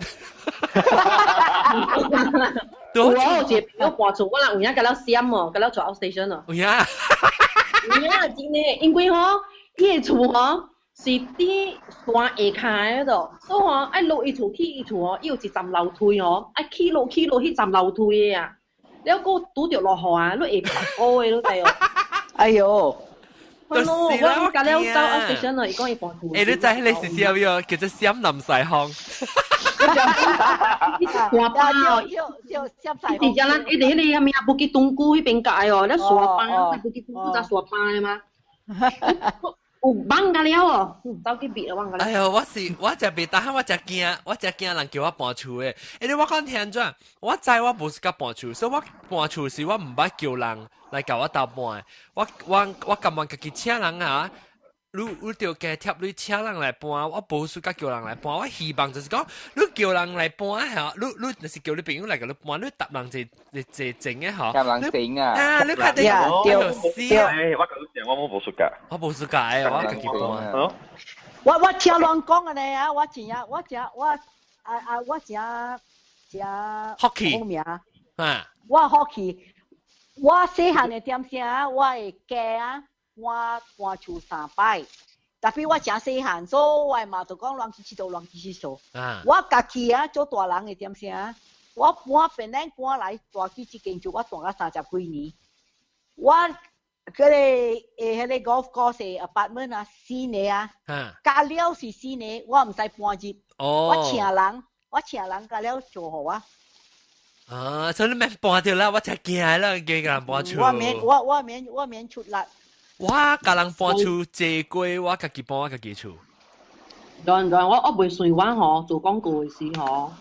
我有一個搬厝，我人有影甲咱閃哦，甲咱做 outstation 哦。有影，真誒，因為吼，伊個厝吼。是啲山下骹嗰度，所以吼愛落伊厝去伊厝吼，伊有一站樓梯吼，愛起落迄站樓梯嘅啊，你個拄着落雨啊，你會白烏嘅，你知哦。哎呦，係咯，我甲你走 station 啊，伊講伊搬厝。誒，你知你是笑喎，叫做閃林西巷。沙巴哦，一直咱一直迄個咩布吉東姑迄邊界哦，咧沙巴，布吉東姑就沙巴嘅嘛。有忘㗎了哦，走去別啊忘㗎了。哎呦，我真別打，我真驚人叫我搬厝誒。你我講聽咗，我知我無是甲搬厝，所以我搬厝時我唔捌叫人來甲我鬥搬。我甘願家己請人啊，你就加贴你请人来搬，我无事甲叫人来搬，我希望就是讲，你叫人来搬嚇，你就是叫你朋友嚟甲你搬，你搭人坐靜嘅嚇，夾人整啊！啊，你拍定對條絲啊！我講講，我冇無暑假，我無事解，我家己搬。我聽人講嘅咧啊，我真hockey 好名，啊，我 hockey， 我細漢嘅點聲，我嘅家啊，我搬厝3擺，特別我真細漢，所以我嘛就講亂去做，亂去做。我家己啊做大人嘅點聲，我本來搬來大去一間厝，我住咗30幾年，我嗰個迄個golf course apartment 啊，4年啊，加了是4年，我唔使搬入，我請人加了做好啊。所以你免搬掉啦，我才驚啦，叫人搬厝。我免出力。我甲人搬厝坐過，我家己搬我家己厝。當我袂隨我吼做廣告嘅時吼，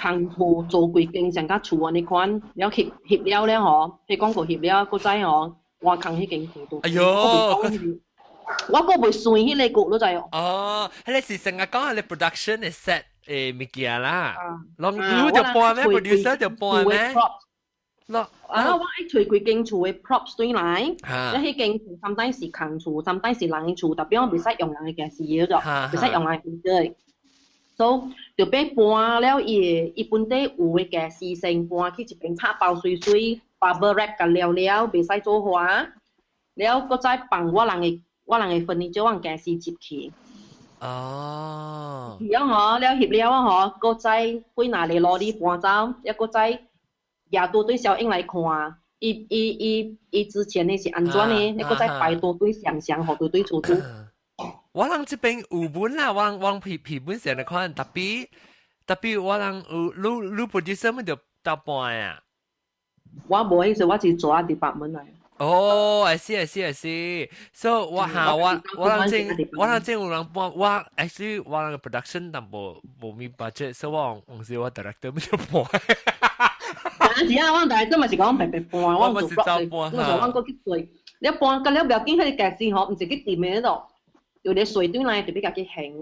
空厝做幾間上加厝啊！你看，了翕了咧吼，迄廣告翕了，個仔吼換空迄間厝都。哎呦！我個袂隨迄個局，你知哦？哦，迄個是成日講迄個 production 嘅 set 物件啦，攏你就搬咩 ，producer 就搬咩。我愛找幾間厝嘅 props 對來，一迄間厝 sometimes 是空厝 ，sometimes 是人嘅厝，特別我袂使用人嘅件事嘢咗，袂使用人嘅，所以就俾搬了伊本地有嘅件事先搬去一邊拆包水水 ，bubble wrap 甲了了，袂使做花，了個再放我人嘅份呢，就往件事接去。哦。了嗬，了翕了嗬，個再幾拿嚟攞啲搬走，一個再。也多對小英來看，伊之前呢是安怎呢？你個再擺多對想好多對錯對。我人這邊有本啦，往皮本上來看，特別我人有你 producer 咪就搭半啊。我無意思，我是做下 department 嚟。哦，I see。So 我人正有人搬，我 actually 我人嘅 production 但無咪 budget， 所以我時我 director 咪就搬。是啊，我大真嘛是講白搬，我做 block 我講去水，你搬咁了不要緊，佢哋架事嗬，唔是去掂嘅度，有啲水端嚟就俾家己興，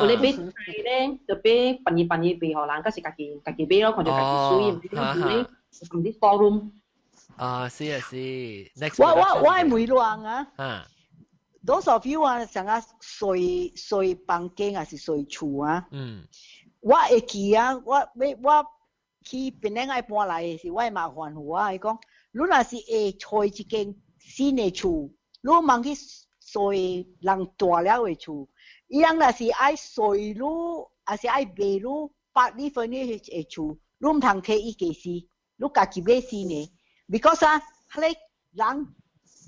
有啲俾菜咧就俾半夜俾荷人，嗰時家己俾咯，佢就家己水，唔知 forum。啊，是。我係梅浪啊。多數 view 啊，成日睡房間還是睡厝啊？我會記啊，我去本來愛搬來是我麻煩我講，你若是會找一間新的厝，你茫去睡人大了的厝，伊人若是愛睡你，還是愛買你8厘分的厝，你唔通摕伊家私，你家己買新的 ，because 啊，迄個人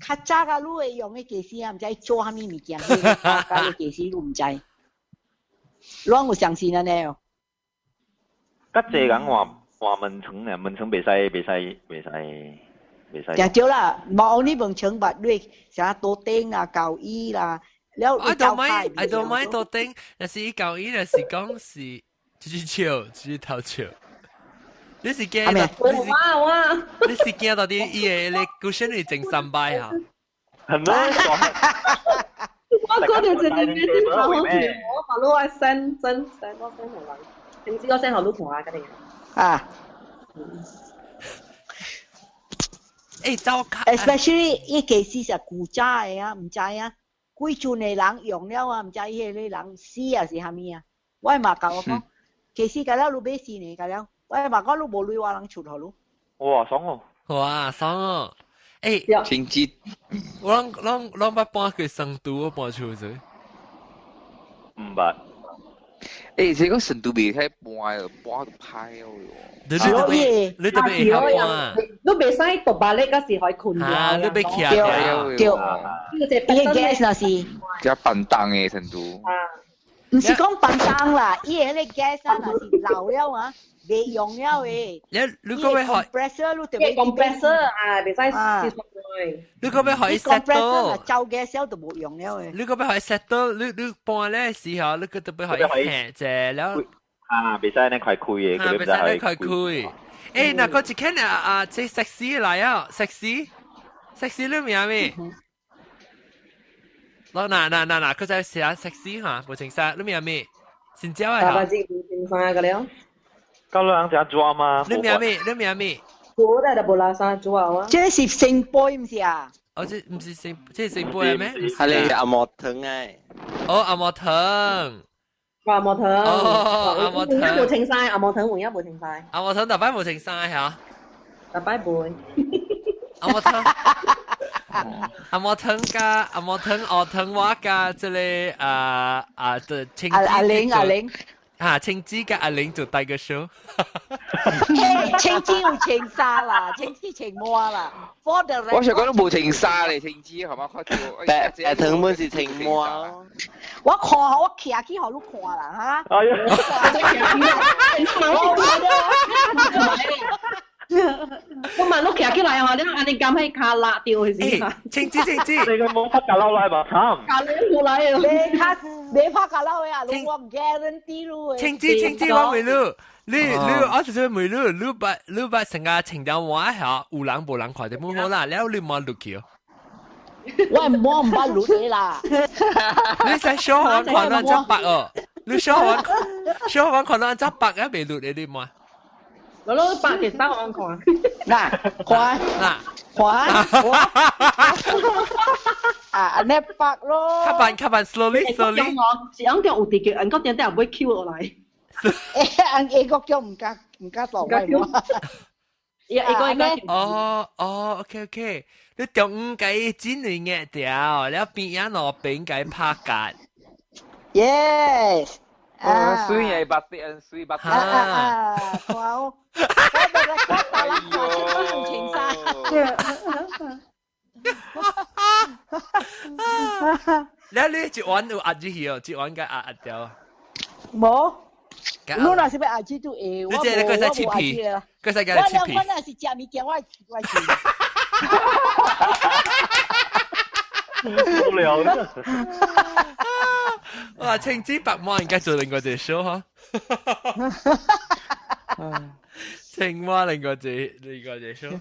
較早啊，你會用的家私啊，唔知做蝦米物件，迄個家的家私你唔知，你有相信安尼哦？咁這人話門窗呢？門窗袂使。就對啦，冇呢門窗吧？你成多頂啊、舊衣啦，了 I don't mind 多頂，但是伊舊衣，但是講是就是頭笑。你是驚？你是驚到啲伊個你cushion係整3擺啊？係咩？我嗰條直接俾啲頭好笑，我話攞係真我 send 嚟，點知我 send 好多同學嗰啲啊。especially 伊家私是古早的啊，唔知啊，幾陣的人用了啊，唔知伊個人死啊是蝦米啊？我嘛教我講，家私甲了你買新的甲了，我嘛講你無錢我人出互你。哇，爽哦！經濟，我捌搬去成都，我搬出去。唔捌。這個成都未睇搬到派哦。你特別會搬啊！你袂使獨白咧，嗰時可以困啊！你別徛掉。呢個gas 那是。即係笨蛋嘅成都。唔是講笨蛋啦，伊個咧 gas 那是老了啊，未用了誒。你個要學 compressor，你特別 compressor 啊，袂使接落你個要學 set 到。走 gas 都冇用了誒。你個要學 set 到，你搬咧時候，你個特別學下啫了。啊，袂使你快開嘅，佢袂使你快開。誒，嗱個一間即 sexy 嚟啊 ，sexy 你名咩？嗱，佢就寫 sexy 嚇，無情殺，你咩？先招啊！大把子無情殺個了。咁兩隻抓嘛？你咩？我哋就無拉沙做啊！這是聖杯唔是啊？哦，這唔是聖，這是聖杯咩？係你阿莫藤誒。哦，阿莫藤。阿莫藤。哦，阿莫藤。換一無情殺，阿莫藤換一無情殺。阿莫藤特擺無情殺嚇。特擺半。阿莫藤。阿莫藤加阿莫藤學藤話加即係就青子。阿玲。啊，青子加阿玲做第個 show。青子會情殺啦，青子情魔啦。我想講都無情殺嚟，青子係嘛？開條。誒藤本是情魔。我看我徛去互你看啦嚇。哎呀！我問你徛起來啊！你安尼咁喺卡辣掉去先。青子。你個冇拍架撈來嘛？慘。卡你冇來啊！你拍架撈呀？我唔 guarantee 咯。青子，我未錄。你我就未錄，你把成個情人話下有人無人看就冇好啦，然後你冇錄佢。我唔把錄你啦。你使小學看到隻白哦，你小學看到隻白啊未錄你冇？攞白嘅三萬看。嗱，啊，你白咯。吸辦 slowly。我講有地嘅，人家點解唔會 Q 落嚟？英國叫唔加落位喎。OK，你中間剪嚟嘅條，然後邊一落邊嘅拍格。Yes。水係白啲，水白啲。好。哎呦！情殺。你一碗有壓住去哦，一碗嘅壓掉啊。冇。你那是要壓住都會。你即係佢使切皮，佢使嘅切皮。我那是食物件，我切。無聊啦。哇，青子白馬應該做另外隻 show 呵。青蛙另外隻 show。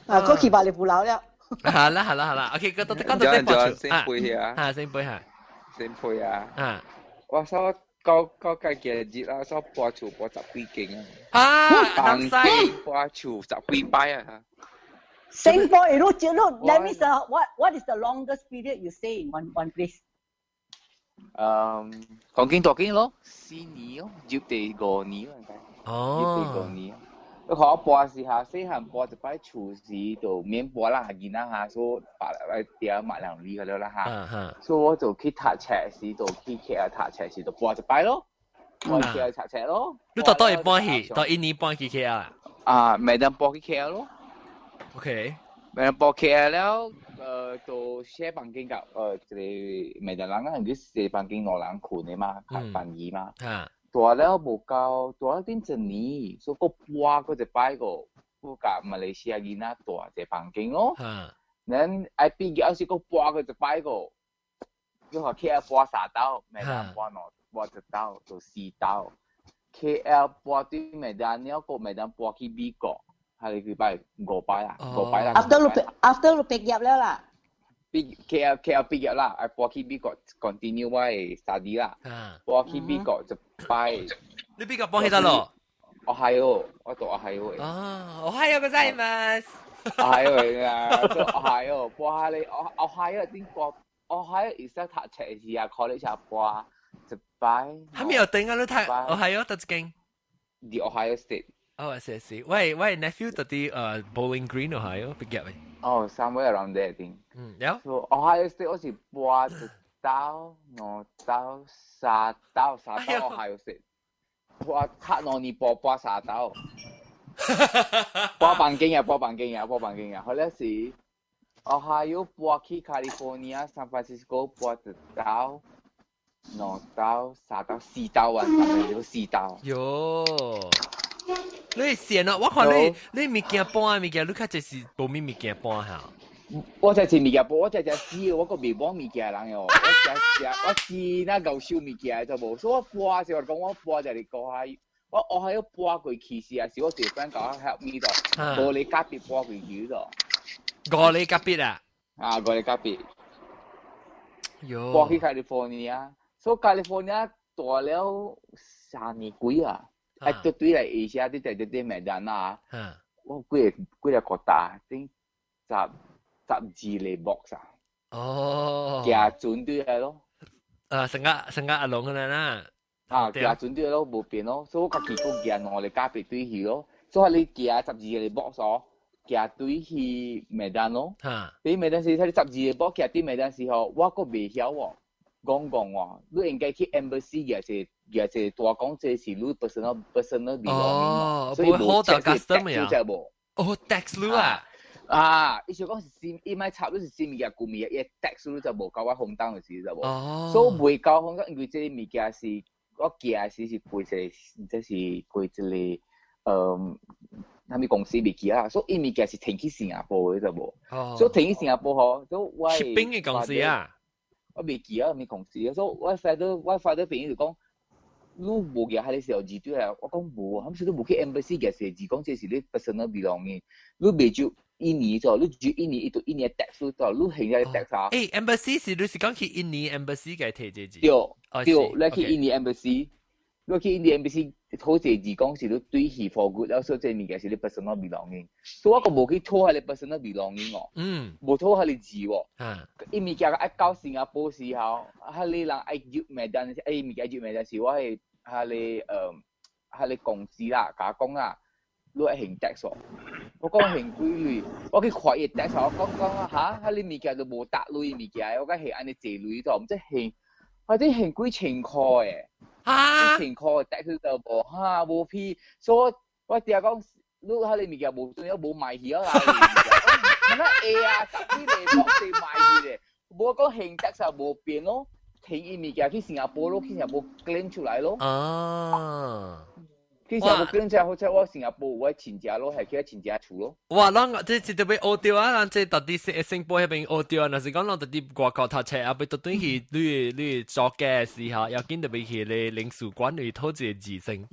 嗰期把你扶老了。係啦 ，OK，講到先背啊。先背下。先背啊。啊。我所高計嘅節啦，所播潮播十幾件啊。啊，南西。播潮十幾擺啊。Singapore, let me say, what is the longest period you stay in one place? 講經多經咯，4年咯，接地5年啊，哦，接地5年。佢學播時下，細漢播就擺廚師度免播啦，見啦嚇，所以白嚟點麥兩厘嗰啲啦嚇，所以我就去讀冊時度，去讀冊時度播就擺咯，我去讀冊咯。你到一半去，到1年半去 KL 啊？啊，未得播去 KL 咯。OK，未播 KL แล้วตัวแช่ปังกิงกับจะไม่ได้ล้างก็คือเสียปังกิงนอล้างขูนเนี่ยมาขัดปันยีมาตัวแล้วบุกเกาตัวดิ้นจะหนี所以ก็ปัวก็จะไปก็ผู้กับมาเลเซียยีน่าตัวจะปังกิงอ๋อนั้นไอปีเกี่ยวสิก็ปัวก็จะไปก็ก็ขอ KL ปัว3刀ไม่ได้ปัวนอปัว7刀ตัว4刀 KL ปัวที่ไม่ได้เนี่ยก็ไม่ได้ปัวที่บีก็係佢擺5擺啦，5擺啦。After 你畢業了啦。KL 畢業啦，播去美國 continue 我嘅 study 啦。播去美國就擺。你美國播去得咯？我係喎，我讀我係喎。哦，おはようございます。我係喎啊，我係喎，播下你我係喎點播？我係而家讀冊時啊，college 下播就擺。係咪有定啊？你睇我係喎，得勁。The Ohio State。Oh, I see. Wait, nephew tadi Bowling Green, Ohio, pergi apa? Oh, somewhere around there, I think. Yeah. So Ohio State 我是播1刀、2刀、3刀Ohio State。播黑羅尼播3刀。播棒經啊！後來是 Ohio 播去 California、San Francisco 播1刀、2刀、3刀、4刀啊！就4刀。喲。你成啊！我看你物件搬物件，你較就是無咩物件搬下。我就是物件搬，我就是試，我個未搬物件人嘅，我試那舊燒物件就無，所以我搬時我講我搬就係講下，我係要搬過去時啊，是我條 friend 講 help me 度，我你隔壁搬過去度。我你隔壁啊？啊，我你隔壁。搬去 California，所以 California 大了3年幾啊，對對嚟 Asia 啲啲麥當娜，我幾個國家，頂12嚟 box 啊，行船對嚟咯，成個阿龍嘅啦，行船對咯，冇變咯，所以我家己個行我哋家別對去咯，所以你行12嚟 box 哦。行對去麥當咯，對麥當時睇你12個波行對麥當時候，我個未曉喎，講喎，你應該去 embassy 嘅係大講這是你 personal belonging，所以冇 tax 就冇。哦 tax 你啊？伊想講是伊咪插你是新物件舊物件，伊 tax 你就冇交我紅單嘅時就冇，所以未交紅單，因為這物件是我行時是背即是背一個他們公司未記啊，所以伊物件是停去新加坡嘅就無，所以停去新加坡吼，所以我shipping嘅公司啊，我未記啊，咩公司啊，所以我發到朋友就講，你無嘅喺你時候字對啊，我講無，佢哋都無去 embassy 嘅時字講這是你 personal belonging，你未就印尼咗，你就印尼一度印尼 tax 咗，你現在 tax 啊？embassy 是你是講去印尼 embassy 嘅提這字？對，你去印尼 embassy，你去印尼 embassy。好似字講是你對去 for good，然後所以這物件是你 personal belonging，所以我個無去拖下你 personal belonging 喎，無拖下你字喎，伊物件一到新加坡時候，嚇你人愛入麥當，物件入麥當時，我係嚇你公司啦，甲講啦，你愛行 tax 喎，我講行幾類，我去看伊 tax 我講嚇你物件就無搭類物件，我講係安尼坐類咗，唔知行，或者行幾千塊誒。幾千塊帶去就無嚇無屁，所以我哋講你喺你物件無仲有無賣去啊？乜嘢啊？10幾年冇地賣去咧，無講現得就無變咯，停伊物件去新加坡咯，去新加坡 claim 出來咯。去新加坡 claim 出來，好似我新加坡我親戚咯，係去親戚厝咯。哇！咱即特別學掉啊！咱即特啲新加坡嗰邊學掉啊！若是講咱特啲外國讀冊啊，要特登去你作嘅時候，要緊特別去你領事館去討一個字聲。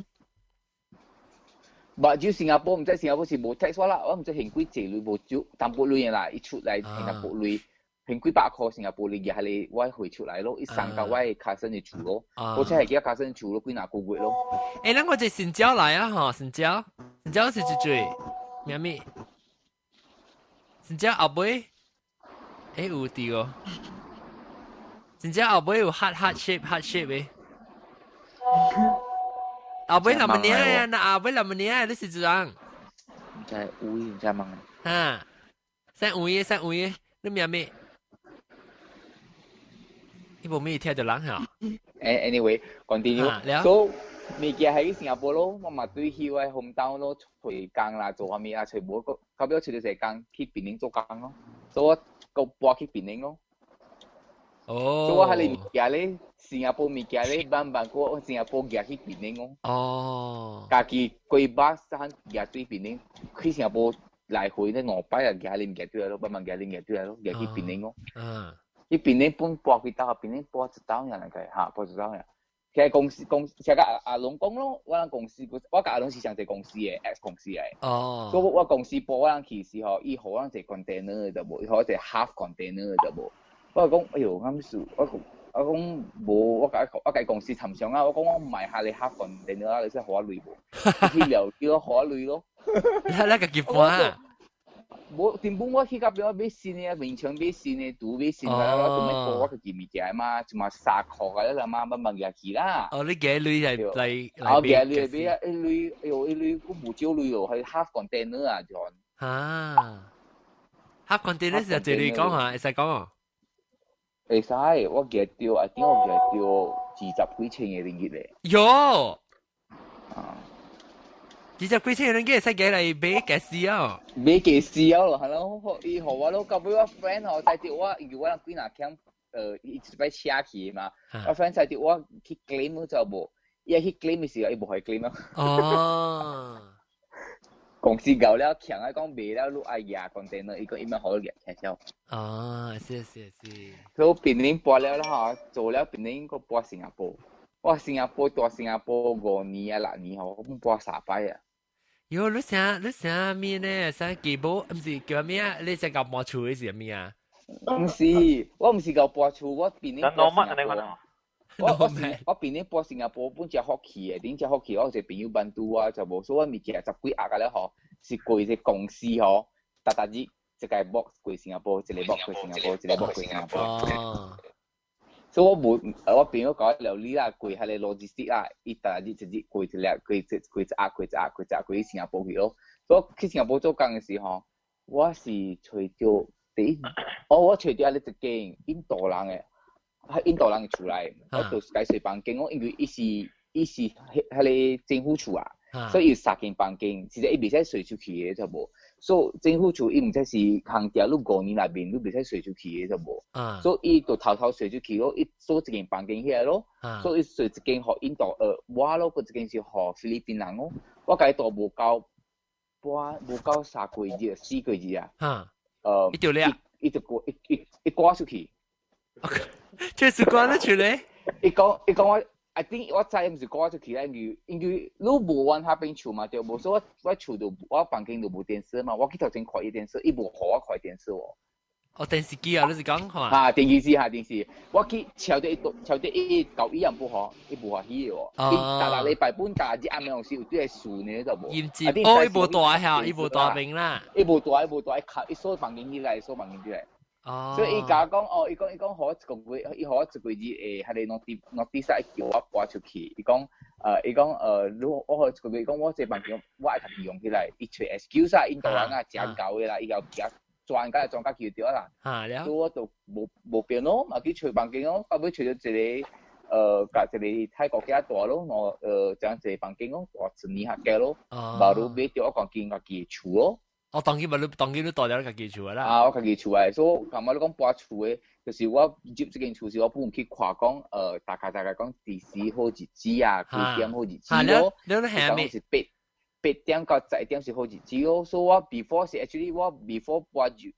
唔就新加坡，唔知新加坡是無 tax 啦，我唔知行幾濟類無少，淡薄類啦，伊出來新加坡類。平幾百塊新加坡嚟嘅係你我匯出來咯，一上個我卡身嘅厝咯，或者係幾個卡身厝咯，幾哪個月咯。咱我隻新椒來啊吼，新椒是一嘴，咩咪？新椒後尾，有啲哦，新椒後尾有 heart shape 嘅，後尾咁樣啊，那後尾咁樣你是怎樣？唔知有唔知問啊？三五你咩咪？伊無咩聽到人嚇。Anyway， continue。So，物件喺新加坡咯，我嘛對去我 hometown 咯，找工啦，做下物啊，找無個，後尾我找到一個工去檳城做工咯，所以我個搬去檳城咯。所以我喺你物件咧，新加坡物件咧，慢慢過新加坡行去檳城咯。家己規劃山行對檳城，去新加坡來回咧2擺啊，行你物件對來咯，慢慢行你物件對來咯，行去檳城咯。伊檳城搬搬幾兜，檳城搬一兜人嚟嘅嚇，搬一兜人。其實公司，成個阿龍講咯，我公司，我甲阿龍是上隻公司嘅 X 公司嘅。所以我公司搬我人去時候，伊好人隻 container 就無，伊好隻 half container 就無。我講，哎呦，啱數，我講無，我甲公司談上啊，我講我唔係下你 half container 啦，你先好累無？去聊叫我好累咯。那個結婚。我根本我去嗰邊我買新嘅，面牆買新嘅，圖買新嘅，我做咩過我個件物件嘛，就嘛3箍嘅啦嘛，慢入去啦。你幾鐳係嚟？我幾鐳係俾一鐳，哎呦一鐳都冇少鐳咯，係 half container 啊，仲。half container 就借你講下，會使講啊？會使，我記掉，我記掉20幾千嘅ringgit咧。喲！20幾千人嘅使幾嚟買嘅事啊？買嘅事啊咯，係咯，伊互我咯，交俾我 friend 吼，載住我，如果人幾若強，伊一擺車去嘛，我 friend 載住我去 claim 就無，伊去 claim 嘅時候，伊無可以 claim 啊。哦。公司搞了強啊，講賣了，你愛壓 container，伊講伊咪好壓聽消。哦，是。所以檳城搬了啦嚇，做了檳城個搬新加坡，我新加坡大新加坡5年啊6年吼，我搬3擺啊。喲，你啥咩呢？啥基寶唔是叫咩啊？你只夾毛厝嘅是咩啊？唔是，我唔是夠播厝，我邊年播新加坡。我邊年播新加坡本隻福氣嘅，點隻福氣我隻朋友辦到啊，就冇所謂物件十幾額嘅咧嗬，是貴隻公司嗬，特日一個博貴新加坡，一個博貴新加坡，一個博貴新加坡。所以我冇，我朋友講料理啦，貴係你logistic啦，伊特日一日貴一粒，貴一新加坡去咯。所以去新加坡做工嘅時候，我是找到我找到一間印度人嘅。喺印度人厝內，我住解水房間，我因為伊是迄個政府厝啊，所以有3間房間，其實伊袂使隨出去嘅就無。所以政府厝伊毋知是行條，你5年內面你袂使隨出去嘅就無。所以伊就偷隨出去咯，伊租一間房間遐咯，所以伊隨一間互印度我咯，嗰一間是互菲律賓人咯。我家住無夠3個月、4個月啊。伊就咧，伊掛出去。這是關得出嚟？伊講我 ，I think 我知唔是掛出去啦，因為你無玩下邊厝嘛，對無？所以我厝度我房間度無電視嘛，我去頭前開伊電視，伊無互我開電視喎。哦，電視機啊，你是講係嘛？嚇，電視，我去敲啲舊衣人不好，伊無歡喜喎。但係禮拜本假日啱啱時有啲係樹呢就無。驗接哦，伊無大嚇，伊無大病啦。伊無大，伊鎖房間起來，所以伊甲我講哦，伊講好一個月，伊好一個月誒，係你notice叫我搬出去。伊講如我好一個月，講我這房間我愛家己用起來，伊找 excuse 啊，印度人啊，真搞嘅啦，伊又轉家叫掉啦。所以我就無變咯，嘛去找房間咯，後尾找到一個甲一個泰國幾大咯，我將一個房間咯，大1年下價咯，無如買掉我講見家己厝咯。我當然你大咗家己厝啦。啊，我家己厝誒，所以咁我你講搬厝誒，就是我接這間厝時，我本去看講，大概講4時好日子啊，9點好日子咯。你係咩？是8點到10點是好日子咯。所以我 before 是 actually 我 before 搬住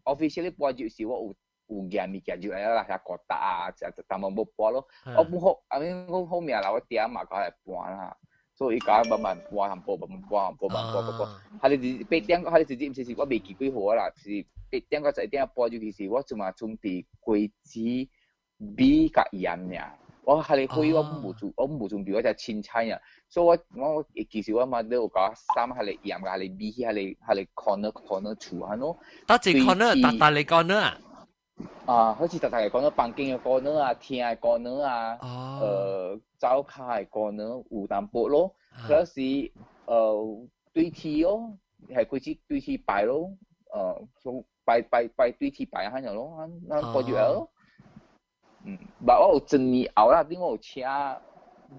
，officially 搬住時我有件物件就係啦，下國達啊，但係冇搬咯。我本好，我後面啦，我點嘛講嚟搬啦。所以伊甲慢慢搬，係你8點，係你直接唔是我未記幾號啦，是8點到10點搬入去時，我就嘛準備櫃子、米甲鹽呀。我係你開我冇準備我只青菜呀，所以我其實我嘛都有搞衫係你鹽係你米係你 corner 厝係咯。得隻 corner，大你 corner 啊？啊，好似特嘅講到房間嘅 corner 啊，廳嘅 corner 啊，走卡嘅 corner 有淡薄咯，有時對梯咯，係佢只對梯擺咯，擺對梯擺下樣咯，啱過住咯。我有1年後啦，點我有車，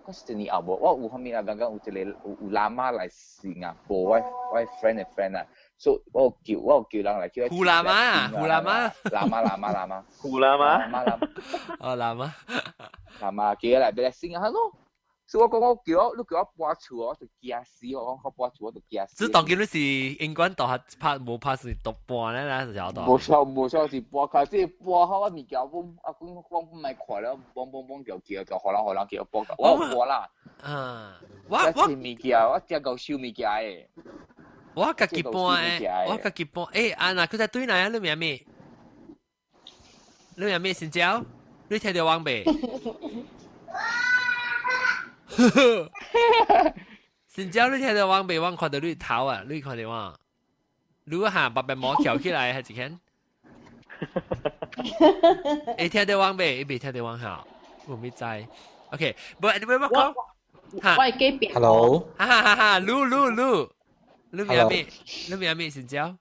嗰是1年後無，我有後面啊，剛剛有喇嘛來新加坡，我 friend 啊。所以我有叫人嚟叫。胡喇嘛啊，胡喇嘛。喇嘛。胡喇嘛。哦，喇嘛。喇嘛叫嚟俾你先啊咯。所以我講你叫我搬厝，我就驚死，我講搬厝我就驚死。即當見你是英國大學冇拍是獨搬咧，那是曉得。冇錯是搬，可是搬好我物件，我唔係看了，幫叫，荷蘭叫搬，我搬啦。我物件，我只夠收物件誒。我家己搬誒，啊嗱，佢在對哪啊？你名咩？你名咩？新椒？你聽到王未？新椒，你聽到王未？我看到你頭啊，你看到我？如果行白白毛翹起來，係一件。你聽到王未？你未聽到王好？我未知。OK，不，你唔好講。我係幾邊 ？Hello。哈，嚕。你名咩？新椒？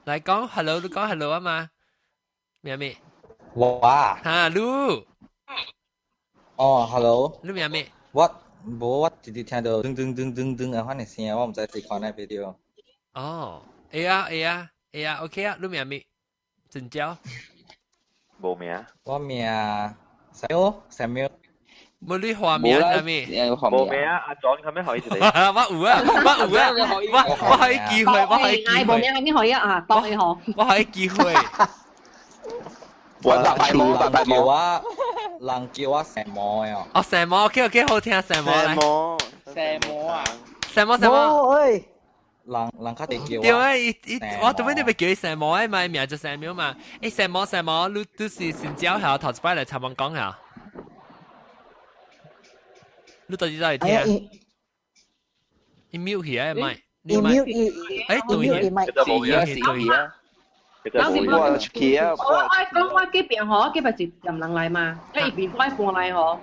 嚟講 hello， 你講 hello 啊嘛？名咩？哇！哈，嚕。哦 ，hello。你名咩？我直接聽到噔啊，反正聲，我唔知睇看那 video。哦，會啊 ，OK 啊，你名咩？新椒。冇名。我名Samuel。冇你畫面係咪？冇名啊！阿 John 係咩可以嚟？我有啊！我可以機會，冇名係咩可以啊？當你好，我可以機會。我叫我人叫我什麼呀？哦，什麼 ？OK，好聽什麼嚟？什麼啊？什麼？人較地叫對啊，我做咩你咪叫佢成毛誒？咪名就成苗嘛。成毛，你都是先招下頭一擺嚟尋問講下。你到底在聽？你瞄起啊咪？你瞄對咪？是啊。當時我去啊，我嗰邊嗬，嗰邊是任人嚟嘛，一邊開放嚟嗬，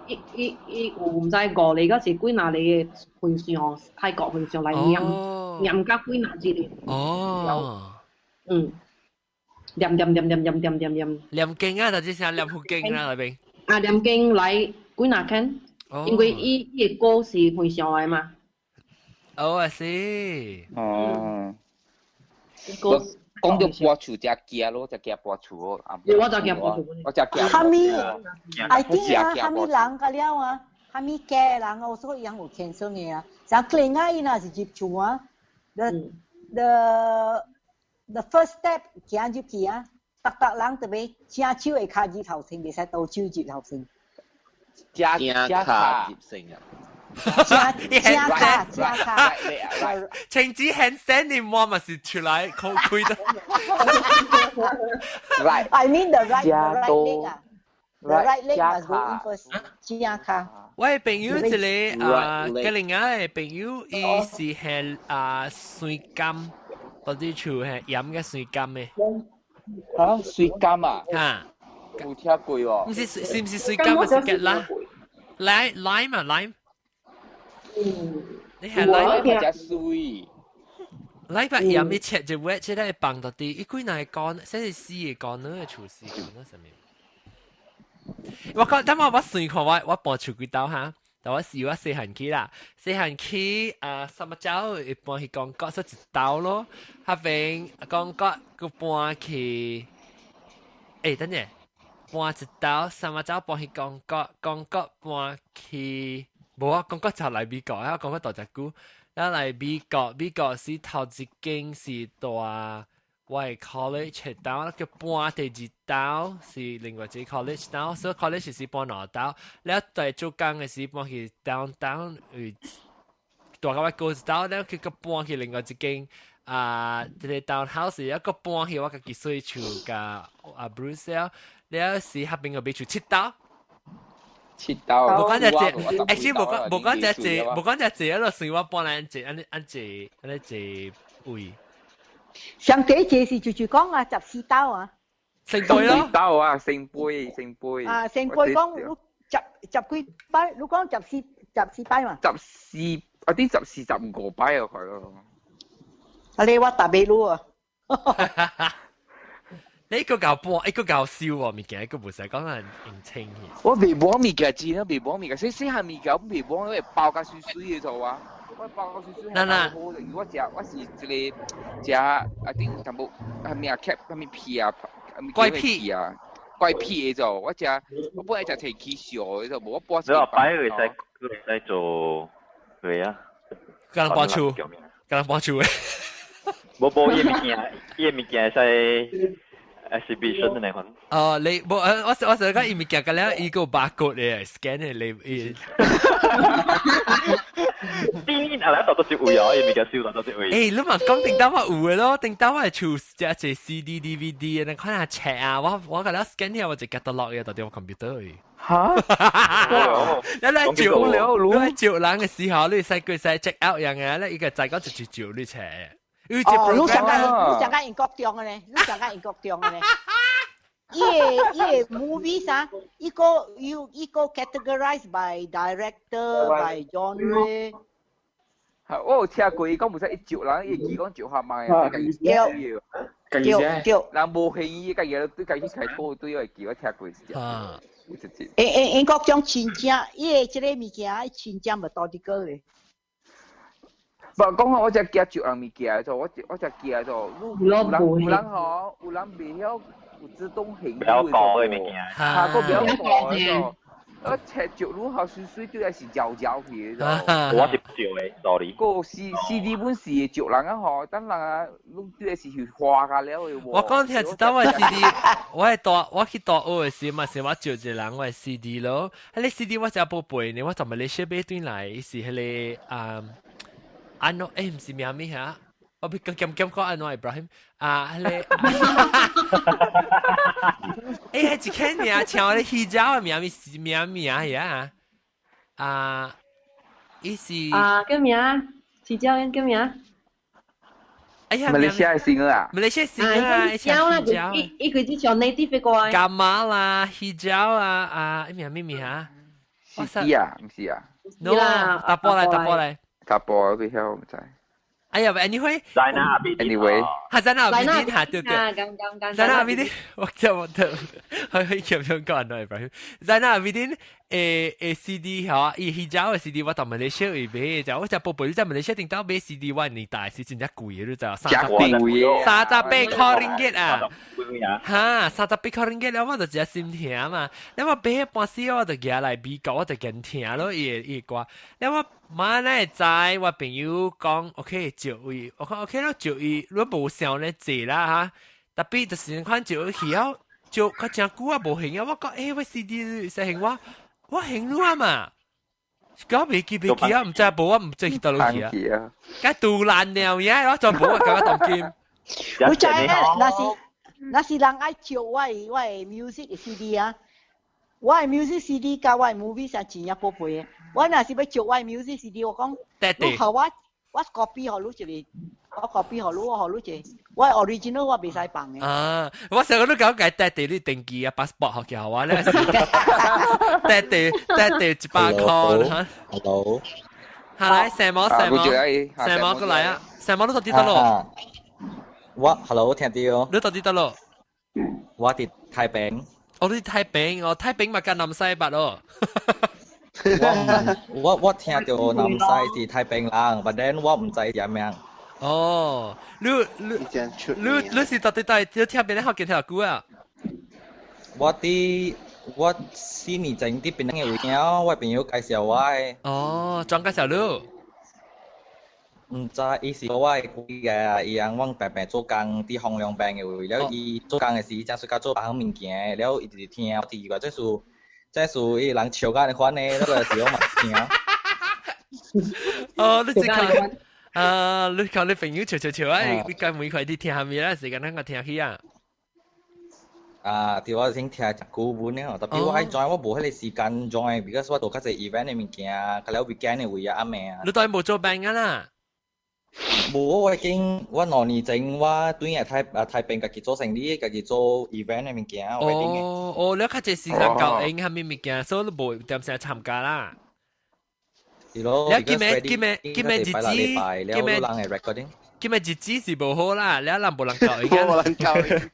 有唔知過嚟嗰時歸納你嘅盤上泰國盤上嚟念加歸納之類。哦，念經啊，就之前念好經啦，裏邊。啊，念經嚟歸納傾，因為伊個歌是盤上嚟嘛。I see。哦。講到播厝只雞咯，只雞播厝哦。我只雞播厝。我只雞。哈咪，I think 啊，哈咪人個了啊，哈咪嘅人啊，我所以有天生嘅啊，像另外一那是接觸啊，the first step 行入去啊，特人特別正手會卡入頭先，袂使倒手入頭先。正卡入先啊！加卡，晴子 handstand 你摸咪是出來開的。Right. I mean the right leg 啊。The right leg must go in first. 加卡。我嘅朋友一個嘅另外嘅朋友，伊是係水柑，到底處係飲嘅水柑嘅。嚇，水柑啊？嚇。冇聽過喎。唔是水柑，係嘅啦。lime 啊 lime。你係來只水，來把鹽你切就會切得放到啲，一歸嚟講，先係絲嘅講呢，廚師講呢上面。我講，等我算看我搬出幾刀哈，但我試我細行起啦，細行起什麼招一搬去講角出一刀咯，下邊講角個搬去，等陣搬一刀，什麼招搬去講角搬去。冇啊，講個就嚟美國啊，講個大隻股，一嚟美國是頭一間是大我係 college 刀，叫搬第二刀是另外一個 college 刀，所以 college 是搬兩刀，แล้ว對做工嘅是搬去 downtown 大個高一刀，แล้ว佢個搬去另外一間即係 townhouse，一個搬去我個幾歲處嘅Brussels，แล้ว是下邊個俾處七刀。切刀，冇講只隻 ，actually 冇講只隻，冇講只隻，喺度算我搬嚟一隻位。上幾隻是就講啊，14刀啊。成杯咯。刀啊，成杯。啊，成杯講十幾擺，你講14擺嘛？14，啊啲14、15個擺啊佢咯。啊，你話特別咯啊！你個搞搬，一個搞燒喎，物件一個唔使講係認清嘅。我未搬物件知啦，未搬物件，細下物件未搬，因為包甲水水嘅做啊。我包甲水水係好好，如果我是一個食啊啲淡薄係咪啊 cap 係咪皮啊？怪皮啊，怪皮嘅做，我本來就提起笑嘅做，冇我搬。你話擺佢使做佢啊？跟人搬厝嘅。冇依物件使。exhibition 嚟講。哦，你冇我想講伊物件嘅咧，伊個 barcode 咧 scan 嘅你。邊啊？你度到少會啊？伊物件少到少會。你咪講定單話有嘅咯，定單話係儲隻 CD、DVD 你看下尺啊，我覺得 scan 呢，我就 get 到落嘅，到啲我 computer 去。嚇！你嚟照人嘅時候，你細句細 check out 樣嘅咧，依個就係講直接照你尺。你上間英國中嘅咧，你上間英國中嘅咧，依個 movies 啊，依個 categorized by director、by genre。係，我有聽過，伊講唔使一照人，伊講照下賣啊，叫，人無興意，家嘢對家己開拖對個叫我聽過是啊。英國中真正，依個即個物件真正唔多啲個咧。唔講下，我只驚照人物件做，我只驚做，有人未曉自動興嘅做，下個比較講做，我切照如何水對係是焦去做。我是照嘅 ，sorry。個 CD 本是照人啊嗬，等人啊，攏對係是去畫下了嘅喎。我講聽一單我 CD， 我去大學嘅時嘛，是我照一人我 CD 咯，迄個 CD 我只冇背呢，我就咪你寫俾轉來是迄個安諾唔是咩咩嚇？我俾咁講安諾 Ibrahim 啊，你係一間名像咧 hijau 名呀啊，伊是叫名 hijau 叫名。哎呀，馬來西亞嘅singer啊，馬來西亞 singer 啊，hijau 啦，伊佢之前 native 嘅歌。Gamal 啦 hijau 啊，咩嚇？是啊，唔是啊 ？No， 打波嚟。打波佢曉唔知。哎呀 ，anyway， anyway， 係真係邊啲下對，真係邊啲，我去咁講嚟，Ibrahim， 真係邊啲CD 嚇，hijau 嘅 CD 我到馬來西亞去買，就我就報你在馬來西亞訂到買 CD 我年代是真係貴嘅，你知30塊ringgit啊，嚇30塊ringgit，แล้ว我就只心聽嘛，แล้ว我買半時我就寄嚟美國，我就緊聽咯，伊歌，แล้ว我媽咧知我朋友講 OK 就位，我講 OK 咯就位，如果無上咧濟啦嚇，特別就是款就曉就佢真久啊無行啊，我講我 CD 實行我行路啊嘛，搞未記啊，唔知無我唔知去到落去啊，梗杜爛了嘢，我就無我搞當劍。你知咧，那是人愛照我 music CD 啊，我 music CD 加我 movie 係真一寶貝嘅。我若是要照我 music CD， 我講，你學我 copy 學你一個，我 copy 學你一個，我 original 我未使放嘅。啊，我成日都講解爹地你登記啊 passport 學嘅話咧，爹地100塊嚇。Hello， 係石模過嚟啊！石模你到底得咯？我 Hello 聽到。你到底得咯？我喺台北。我喺台北，台北咪跟南西北咯。我聽到南西是台北人，but then 我唔知點樣。哦，你是到底在你聽邊咧學幾條歌啊？我4年前啲邊咧會曉，我朋友介紹我嘅。哦，裝介紹你？唔知伊是我嘅嘅，伊樣我白白做工啲風涼病嘅會，了伊做工嘅時真係家做別物件，了伊直聽我第二個這是伊人笑緊嘅款呢，那個時候嘛聽。哦，你是講你講你朋友笑啊！你講每塊啲聽下面啦，時間我聽起啊。啲我先聽古本咧，特別我喺 join 我冇迄個時間 join，because 我做較濟 event 嘅物件，佢了 weekend 嘅會啊咩啊。你都係冇做病噶啦？冇，我2年前我對日台北家己做生意，家己做 event 嘅物件，我哋嘅。哦，你較濟時間夠應下面物件，所以你冇點成參加啦。係咯，你見咩日子？見咩人係 recording？今日日子是無好啦，你一人無人教應。無人教應。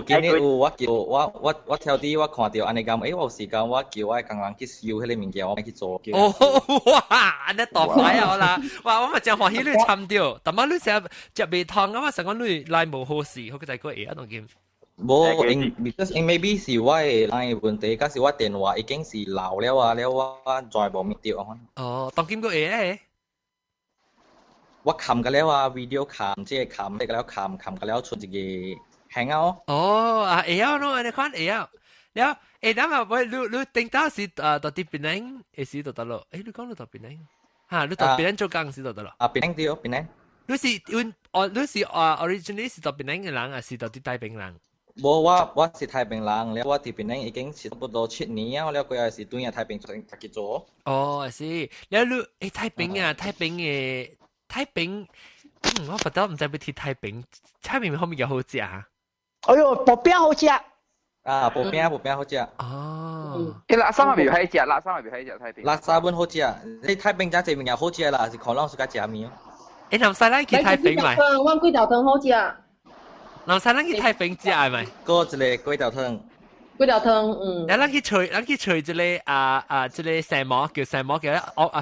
今日我叫我跳啲，我看到安尼咁，我有時間我叫我工人去燒迄個物件，我去做。哦，哇！安尼大牌啊啦！哇！我咪真歡喜你參到，但係你成日食味湯啊嘛，成個你來無好事，好個就個嘢啊，當劍。冇，maybe 是我嘅問題，假使我電話已經是老了啊，了我再冇滅掉啊。哦，當劍個嘢咧？我冚嘅了啊 ，video 冚，即係冚嘅了冚嘅了出一個 hangout。哦，啊會啊，喏，你看會啊，了，等下喂，你頂到是到啲檳城，會是到得咯？你講到檳城，嚇，你到檳城做工是到得咯？檳城對，檳城。你是originally 是到檳城嘅人，還是到啲台北人？冇，我是台北人，了我喺檳城已經差不多7年啊，了佢又是對日台北自己做。哦，是，了你台北嘅。台北，我覺得唔知要去台北，台北可唔可以好食啊？哎呦，薄餅好食。啊，薄餅好食。哦。辣沙咪好食，辣沙咪好食台北。辣沙本好食，你台北真係物件好食啦，是可能是家食面。你南西蘭去台北咪？我粿條湯好食。南西蘭去台北食係咪？嗰一個粿條湯。粿條湯，咱去吹一個這個什麼叫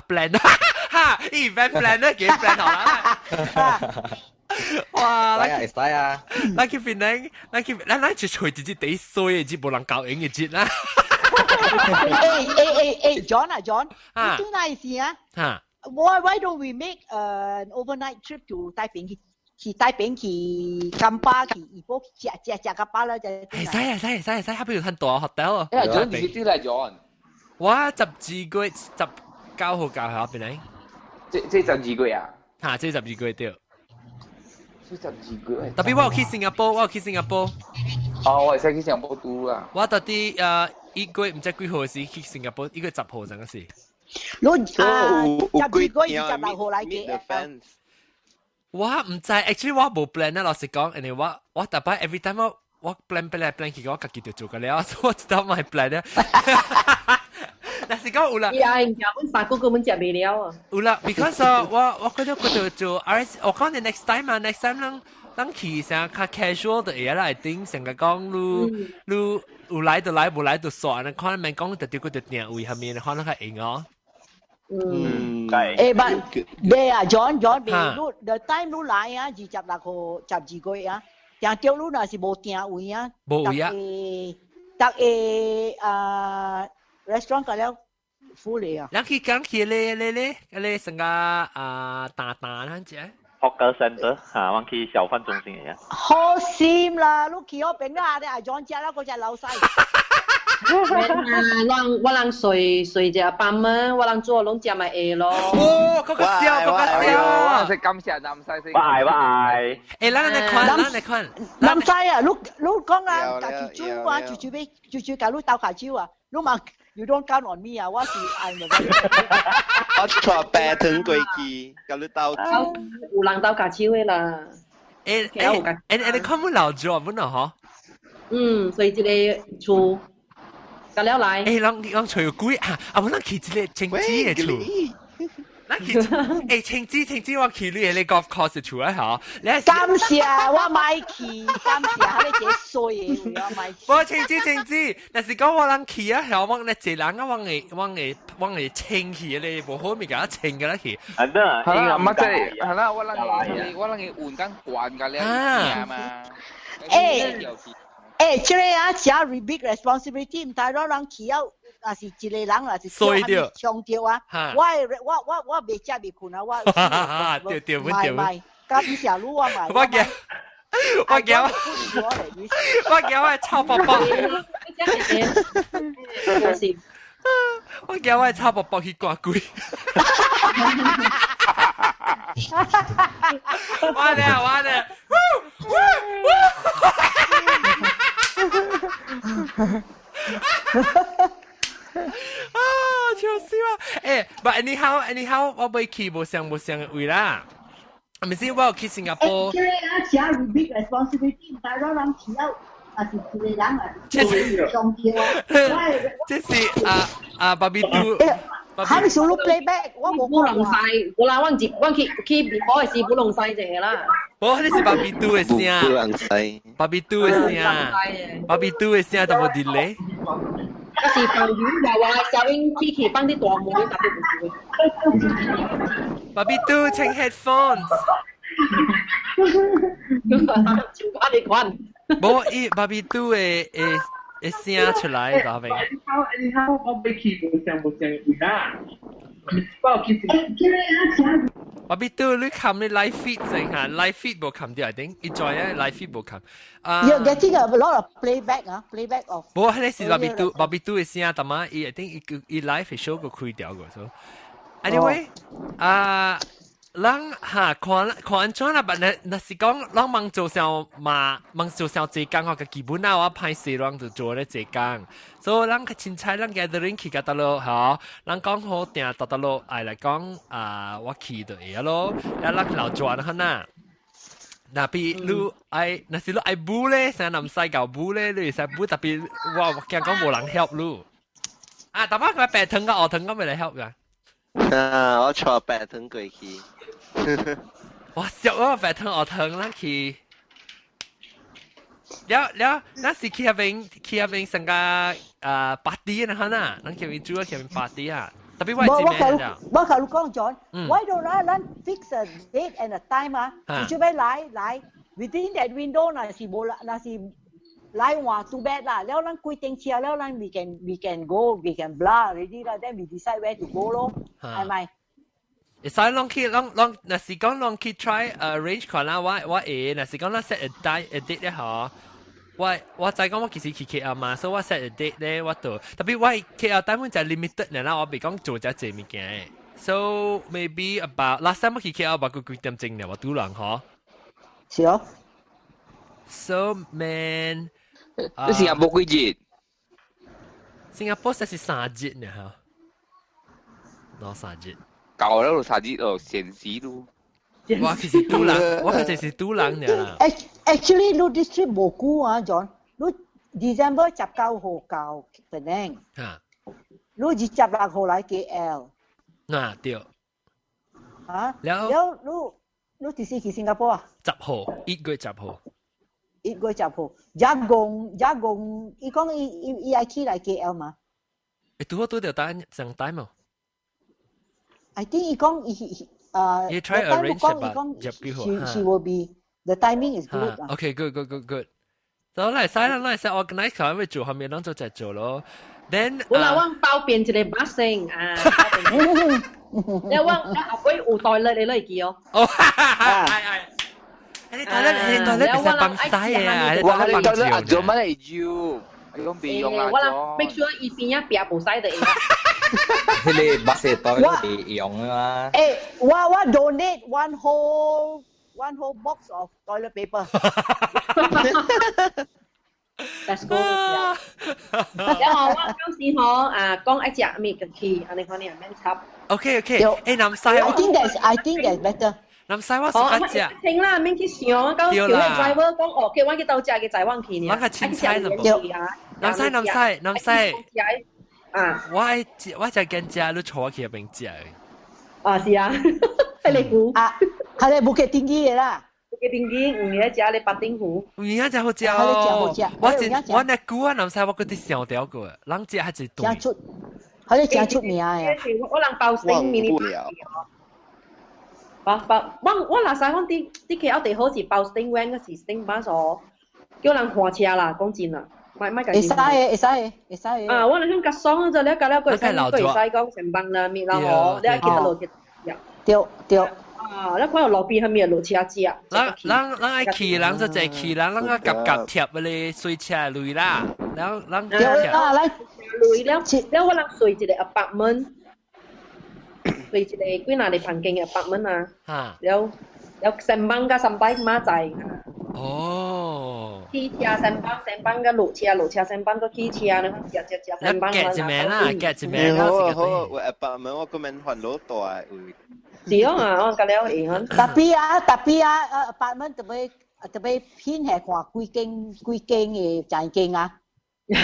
blend。哈 ，event planner 幾 plan 好啦！哇，使啊！咱去邊呢？咱去吹自己地衰嘅節，冇人教應嘅節啦。John 啊 ，John，你做哪事啊？嚇 ！Why don't we make an overnight trip to 台北去台北去金巴去怡保食個巴啦，就係使，喺邊度睇大 hotel 啊？John 你啲嚟 John， 我12月19號教下邊呢？即12個月啊嚇，即12個月對。12個月。特別我有去新加坡，我係先去新加坡讀啦。我到底1個月唔知幾號時去新加坡，1個月10號陣嗰時。12個月26號嚟嘅。我唔知 ，actually 我冇 plan 啦，老實講，因為我大概 every time 我 plan 去，我自己就做嘅了，所以我知道我係 plan 咧。但是講有啦，人家本3個根本食未了啊。有啦 ，because 我覺得嗰度做 RS， 我講你 next time 咱去成較 casual 的嘢啦，係頂成個講你有來就來，無來就算，可能免講特別嗰度定位下面，可能係贏哦。but John 你 the time 你來啊，26號12個月啊，定掉你那是無定位啊，無位啊，特restaurant 個了 full 嚟啊。咱去講去咧成個大嗰隻。Hawker Centre 嚇，我去小販中心嚟啊。好閃啦！你去嗰邊啦，你係裝只啦，嗰隻老細。我人睡只飯嘛，我人做攏食咪會咯。哦，嗰個笑，我食感謝南西先。喂。誒，咱嚟看。南西啊，你講啊，住啊，住搞你鬥下招啊，你問。You don't count on me 啊！我是愛你。我坐白糖過去，咁你鬥招。有人鬥架手嘅啦。你看冇留住本啊？嗬。所以一個厝，隔了來。人除鬼啊！我諗去一個青枝嘅厝。青枝，我去你 golf course 厝啊嗬。感謝我買去，感謝你幾衰嘅，我買去。我青枝，但是講我人去啊，係我咧一人啊，我會清去咧，無好咪甲清㗎啦去。係啦，乜即係啦，我人嘅換緊慣㗎咧，係嘛？即係啊，只 big responsibility， 唔睇到人去啊。那是一個人，那是衰掉，強調啊！我未食未困啊！我對，唔係，咁時你我買。我叫我臭卜卜，我叫我臭卜卜去掛龜。我哋。笑死我！but anyhow， 我未去無相嘅位啦。唔是我有去新加坡。即係啊，只 big responsibility， 大佬人去了，啊是一個人啊，這是巴比杜。嚇你數 playback， 我冇不能曬，我去我係不能曬者啦。我呢是巴比杜嘅聲，不能曬。巴比杜嘅聲，都冇 delay。嗰時朋友話小英 Kiki 幫啲大妹特別唔會。巴比杜請 headphones。照把你關。冇巴比杜嘅聲出來，大明。我未去無相會啦。巴比杜你看你 live feed 先嚇 ，live feed 冇看到，I think enjoy 啊 live feed 冇看。You're getting a lot of playback of。冇，係是巴比杜嘅聲，但係I think 伊 live show 個開掉個，so anyway，人嚇看咗啦，但係是講人忙做上濟工，我嘅基本啊，我派四人就做咧濟工，所以人嘅凊彩，人 gathering 去到咯，嚇，人講好定到咯，愛嚟講我去就會咯，然後人留住啦，嗱。那比如那是你愛補咧，成日唔使搞補咧，你使補特別我驚講冇人 help 你。但係佢白糖個學糖咁咪嚟 help 㗎。我坐白糖過去。哇！笑我白糖學糖啦去。แล้วนั่นสิ去那邊成個partyนะ哈，นั่น去住去那邊 party 啊。特別我同你講John why don't I fix a date and a time 啊？你做咩來 within that window 那是來話 too bad 啦，แล้ว咱規定車แล้ว咱 we can go we can blah already 啦 then we decide where to go 咯，係咪？使攏去，若是講攏去 try arrange 看啦，我會，若是講咱 set a date 咧嗬，我知講我其實去 KL 嘛，所以我 set a date 咧，我都特別我 KL 單本就 limited 啦，我別講做只濟物件 So maybe about last time 我去 KL about 幾點鐘呢？我拄人嗬。是哦。So man，你新加坡幾日？新加坡係3日呢嚇，攞3日。搞了3日哦，現時都。我其實拄人，我其實是拄人呢。Actually， 你 district 無久啊 ，John， 你 December 19號到Penang，你26號來 KL。啊，對。啊，แล้ว你幾時去新加坡啊？10號，1月10號。1月10號，Jagong，伊講伊愛去來 KL 嘛？拄好條上帶嘛 ？I think 伊講伊You try arrange about she will be the timing is good. Okay, good. So 嚟使啦，嚟使 organize 佢咪做後面當做就做咯。Then 我嚟往包邊一個把聲啊，你往阿妹有袋咧，你嚟記哦。哦，係。你袋咧唔使放晒啊，哇！你袋咧阿做乜嚟要？你講備用啊？我嚟 make sure 伊邊一邊冇晒的。你把蛇袋嚟用啊！誒，我 donate one whole box of toilet paper. Let's go. 然後我當時嗬講一隻咩嘅氣，你講你係咩插 ？OK， 誒南西。I think that's better. 南西我係一隻。聽啦，免去想，到叫你 driver 講哦，叫我去到隻嘅仔往去呢。我係青菜啦。南西。啊！我就跟住你坐喺入邊食。啊，是啊，係你估啊？係你冇嘅定義嘅啦。嘅定義唔係食你八丁糊。唔係只好食哦。我那估啊，南西我嗰啲上吊個，人食係最多。係你正出名嘅。我能包星面啲。我嗱晒講啲KL地好似包星 van 嗰時星巴所，叫人看車啦，講真啦。會使嘅。啊，我哋香格桑就你隔了個先，佢使講成班啦，面啦我，你喺其他路嘅。對。啊，你看到路邊係咪路車子啊？人愛騎，人就係騎，人個夾貼嗰啲水車類啦，人來類了我人睡一個apartment，睡一個幾哪裡房間嘅apartment啊？了成班加3百馬仔。哦，汽車成班嘅路車成班個汽車咧，隻成班嘅。夾一名啦，好，我apartment我個名換老大。是啊，我隔了會響。特別apartment 特別偏係看幾間嘅債經啊。一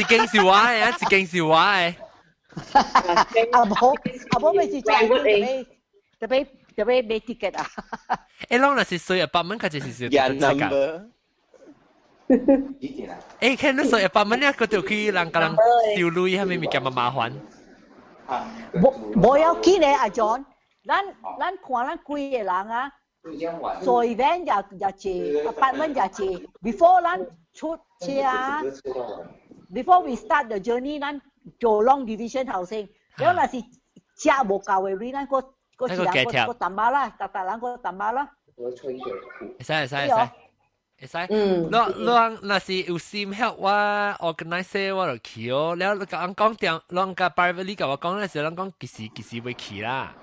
間是我嘅，一間是我嘅。阿冇咪是債特別買 ticket 啊。誒，啷個是睡apartment，佢就是少人 number。誒，看你睡apartment咧，嗰條去人甲人燒鐳，係咪咪咁麻煩？冇要緊嘅，阿 John。咱看咱幾個人啊，睡 van 也坐 apartment 也坐 ，before 咱出車啊 ，before we start the journey， 咱做 long division housing， 然後若是車無夠嘅，咱個時間個淡巴啦，搭人個淡巴啦。會使。若是有心help 我 organize 我就去哦。แล้ว人講點，人個 private 甲我講咧時，人講幾時會去啦。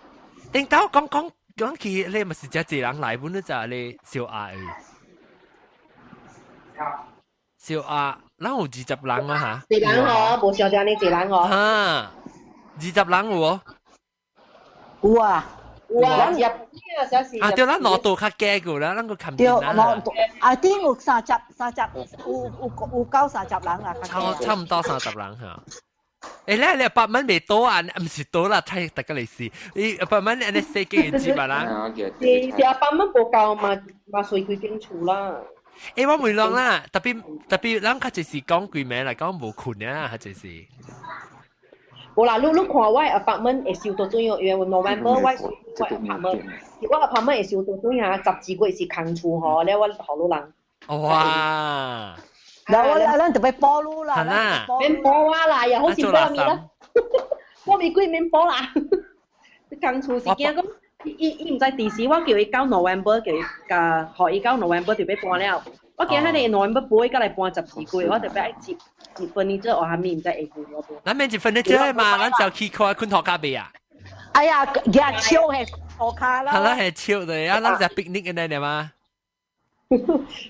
頂到講起你咪是只一人來本都就係你小亞小亞，咱有20人啊嚇。20人哦，無少只你20人哦。嚇，20人有哦。有啊，啊對，咱攞到較假個啦，咱個冚邊啦。啊，啲有30，有夠30人啊。差唔多30人嚇。誒你apartment未多啊？唔是多啦，睇大家嚟試。你apartment你4間住嘛啦？是apartment 無夠嘛睡幾間厝啦。誒我唔諗啦，特別咱佢就是講句名嚟講無困啊，佢就是。無啦，你看我 apartment 會收到最後，因為 November 我 apartment， 我 apartment 會收到最後12個月是空厝嗬，咧我好多人。哇！嗱，咱特別保路啦，免保啊啦，又好似保面啦，保面貴免保啦。空厝是驚講，伊唔知第時我叫伊到 November 叫伊甲，學伊到 November 就要搬了。我驚喺你 November 搬，甲來搬12個月，我特別愛接furniture，我下面唔知會搬我搬。咱免接 furniture 嘛，咱就去看昆托咖啡啊。哎呀，日超係我卡啦。係啦，係超的啊！咱只 picnic 嘅呢嘛。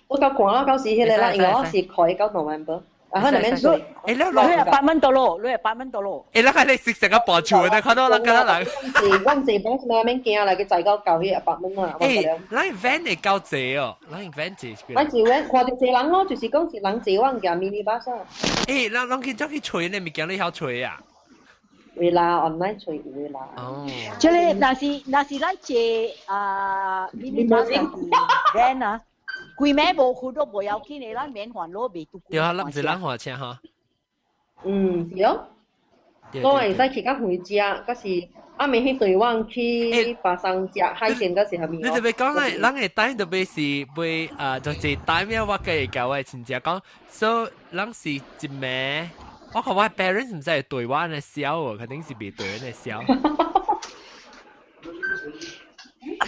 我夠講啦，到時迄個啦，因為我是開到 November。啊，可能免水。誒，你8蚊到咯，你8蚊到咯。誒，你你食成個博處嘅，看到人家人。阮是講什麼免驚啦，佢載到舊迄8蚊啊。誒，咱 van 係夠濟哦，咱 van 濟。咱是 van 看到濟人咯，就是講是人濟，我唔驚 mini bus 啊。誒，咱見咗去吹呢，咪驚你曉吹啊？會啦 ，online 吹會啦。哦。即係那是咱借mini bus van 啊。貴咩無去都無要緊嘅，咱免還攞未讀。對啊，咱唔是咱花錢哈。嗯，是咯。我會使去到回家，嗰時暗暝迄對往去巴生食海鮮嗰時係咪？你特別講咧，咱嘅帶特別是會就係帶咩我嘅教我親戚講，所以咱是一暝，我看我 parents 唔使對我嘅笑喎，肯定是未對嘅笑。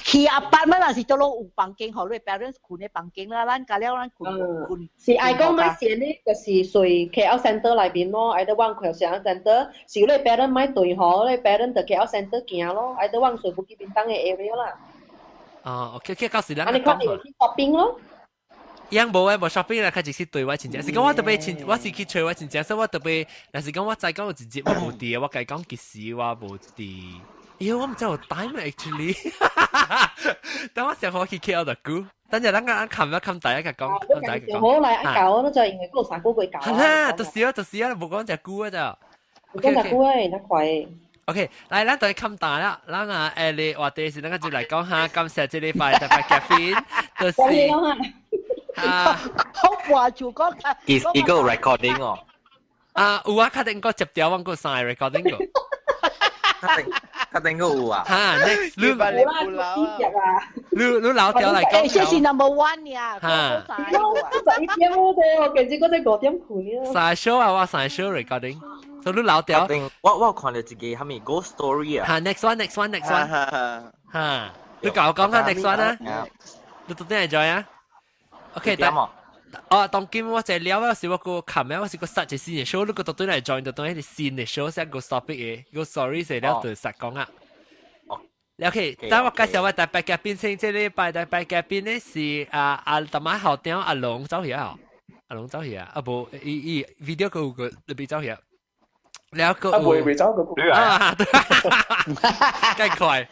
去8蚊還是到咯有房間，互你 parents 困嘅房間啦，咱加了咱困。是愛講買錢呢，就是隨 KL Center 內邊咯，愛得往 KL Center，是你 parents 買對嗬，你 parents 就 KL Center 行咯，愛得往隨福建邊當嘅 area 啦。哦 ，OK， 到時咱你看你去 shopping 咯。樣無誒，無 shopping 啦，佢只是對我親戚。是講我特別親，我是去找我親戚，所以我特別，但是講我再講有一節我無佇，我甲伊講其實我無佇。喲，我唔知有time actually。等我想好去 KL 就估，等陣咱冚第一個講，冚第一個講。好嚟一舊咯，就因為嗰度三個月舊。係啦，就是啊，冇講只估啊咋。講只估誒，得快。OK，嚟，咱對冚大啦，咱啊誒，你話第時咱就嚟講下，感謝這禮拜特別嘉賓，就是好掛住講。一個 recording 哦。有啊，確定個接掉我個晒 recording 個。確定個有啊。嚇 ，next 你老掉嚟講。這是 number one 呀。嚇。11點啫，我記住嗰隻5點半啊。晒 show 啊，我晒 show recording。所以你老掉。我看到一個係咪 ghost story 啊？嚇 ，next one。嚇，你講下 next one 啊。你到底係做啊 ？OK， 但當今我就聊嗰時，我個琴日我是個實際新嘅 show，你個到底嚟 join 到當係啲新嘅 show，先個 topic 嘅，個 story 係了對實講啊。OK， 等我介紹我第8嘉賓先，這禮拜第8嘉賓咧是大馬校長阿龍走去啊，阿龍走去啊，無伊 video 個你俾走去啊，แล้วก็未走個梗快。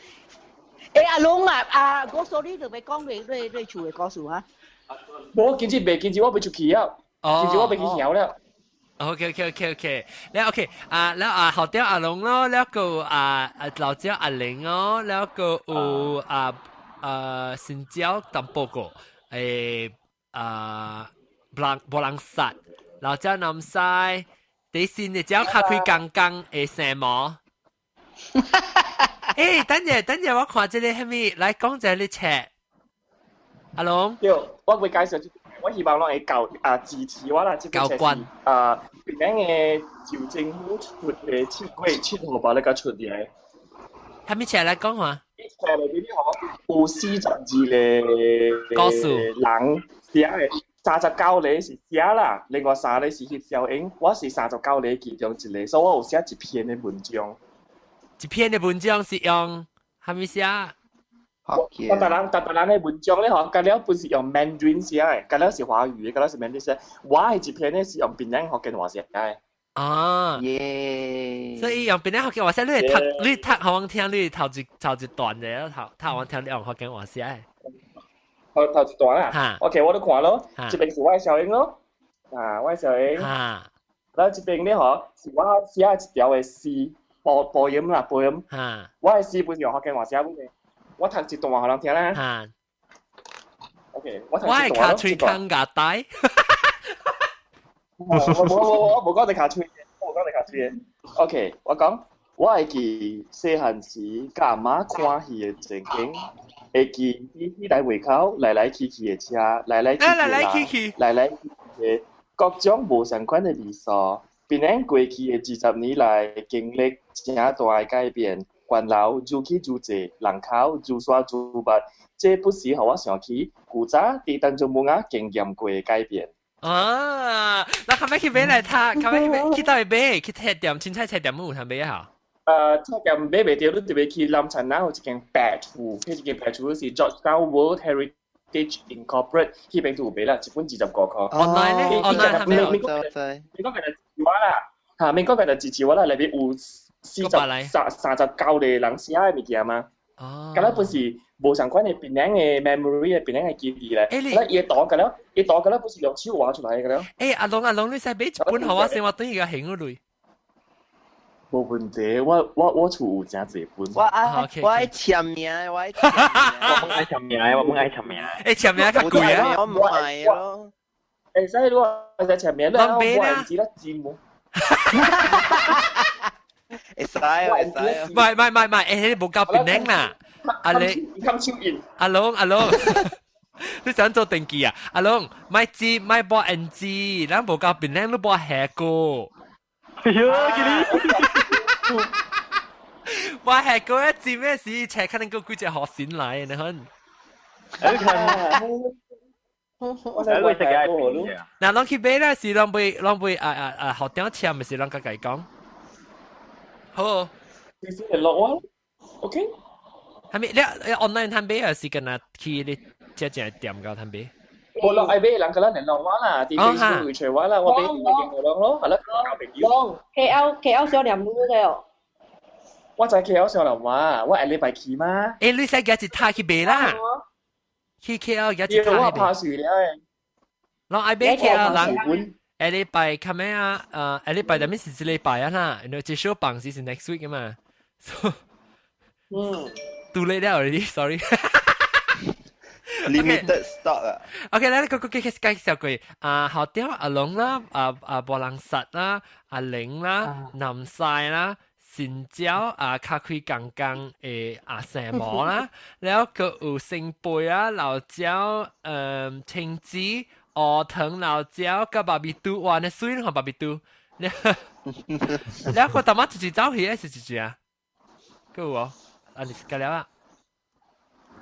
阿龍啊，嗰 story 就俾講你處嘅故事啊。我見住我俾出去啊，見住我俾佢有啦。OK， แล้วโอเคแล้ว校長阿龍咯，แล้วก็老椒阿玲咯，แล้วก็新椒淡薄個布朗薩，老椒南西，第新嘅椒咖啡剛剛嘅什麼？誒，等陣我看這個係咪來講這個車？阿龍，我會介紹，我希望我會支持我啦，這個車是邊嘅趙政府出嘅7號吧，你個出嘅。係咪車來講下？車裏邊有42個故事人寫嘅，39個是寫啦，另外3個是翕小影，我是39個其中一個，所以我有寫一篇嘅文章。一篇嘅文章是用係咪寫？但人嘅文章咧，嗬，隔了本是用 Mandarin 寫嘅，隔了是華語嘅，隔了是 Mandarin 寫。我係一篇咧是用檳城福建話寫嘅。哦，耶！所以用檳城福建話寫，你讀好我聽，你頭一段嘅，頭我聽你用福建話寫嘅。頭一段啊 ？OK， 我都看咯。這邊是我嘅小英咯，我嘅小英。然後這邊咧，嗬，是我寫一條嘅詩，播音啦，播音。我嘅詩本用福建話寫嘅。我讀一段話，可能聽啦。OK， 我讀一段咯。我係卡吹康架帶。我冇講你卡吹嘅。OK， 我講，我係記細漢時甲阿媽看戲嘅情景，會記喺台門口來去嘅車，來去嘅各種無相關嘅理所，並喺過去嘅20年來經歷正大嘅改變。關樓愈起愈濟，人口愈刷愈密，這不是讓我想起古早佇當中門啊經驗過嘅改變。那後尾去買來睇，後尾去到去買，去菜店，凊彩菜店有通買啊？即係買袂到，你特別去lâm陳啦，有一間白厝，佢一間白厝是 Georgetown World Heritage Incorporate，佢邊度買啦，一本25塊。online 咧，online 係咪？美國嘅就支持我啦，嚇美國嘅就支持我啦，裏邊有39個人寫嘅物件嘛。哦。咁咧本是無相關嘅變靚嘅 memory 嘅變靚嘅記憶咧。誒你嘢攞嘅咧，嘢攞嘅咧本是用手畫出來嘅咧。誒阿龍，你使買一本好啊？先我等而家興嗰類。冇問題，我厝有真濟本。我愛簽名，我愛簽名。我唔愛簽名。誒簽名較貴啊！我唔係咯。誒，所以如果係簽名咧，我唔知得字母。會使。唔係，誒你冇夠變靚啦。阿你阿龍，你想做定記啊？阿龍，咪字咪播 NG， 咱冇夠變靚都播下個。哇，係嗰一節咩事？請看能夠幾隻學先嚟，你看。嗱，攏去買啦，是攏會學點簽，咪是攏個計講。好。先落啊 ，OK。係咪你 online 攤買還是跟啊去你只店個攤買？我落愛買人個啦，聯絡我啦，啲 Facebook 會隨我啦，我俾電話我咯，係啦，交朋友。KL 小林屋嘅。我在 KL 小林話，我係禮拜去嘛。誒，你使幾日他去買啦？去 KL 幾日他去買？我怕樹咧。我愛買 KL 人。誒禮拜看咩啊？誒禮拜但係是禮拜啊啦，然後接受綁是 next week 嘅嘛。Too late already, sorry. Limited stock 啊。OK， 嚟個介紹佢後條阿龍啦，波浪實啦，阿玲啦，南晒啦，善椒咖啡剛剛阿蛇毛啦，然後佢有聖貝啊，老椒青子、鵝藤老椒個巴比杜，哇！你水同巴比杜，然後個大媽自己走去係自己啊，個喎。你食了啊？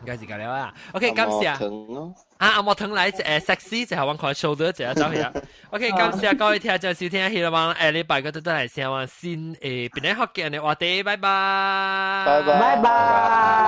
應該是食了啊。OK， 感謝。阿莫騰來sexy 就係揾佢 shoulder 就係走去啊。OK， 感謝各位聽眾收聽，希望禮拜嗰度都係先話先邊啲學嘅人哋話啲，拜拜。拜拜。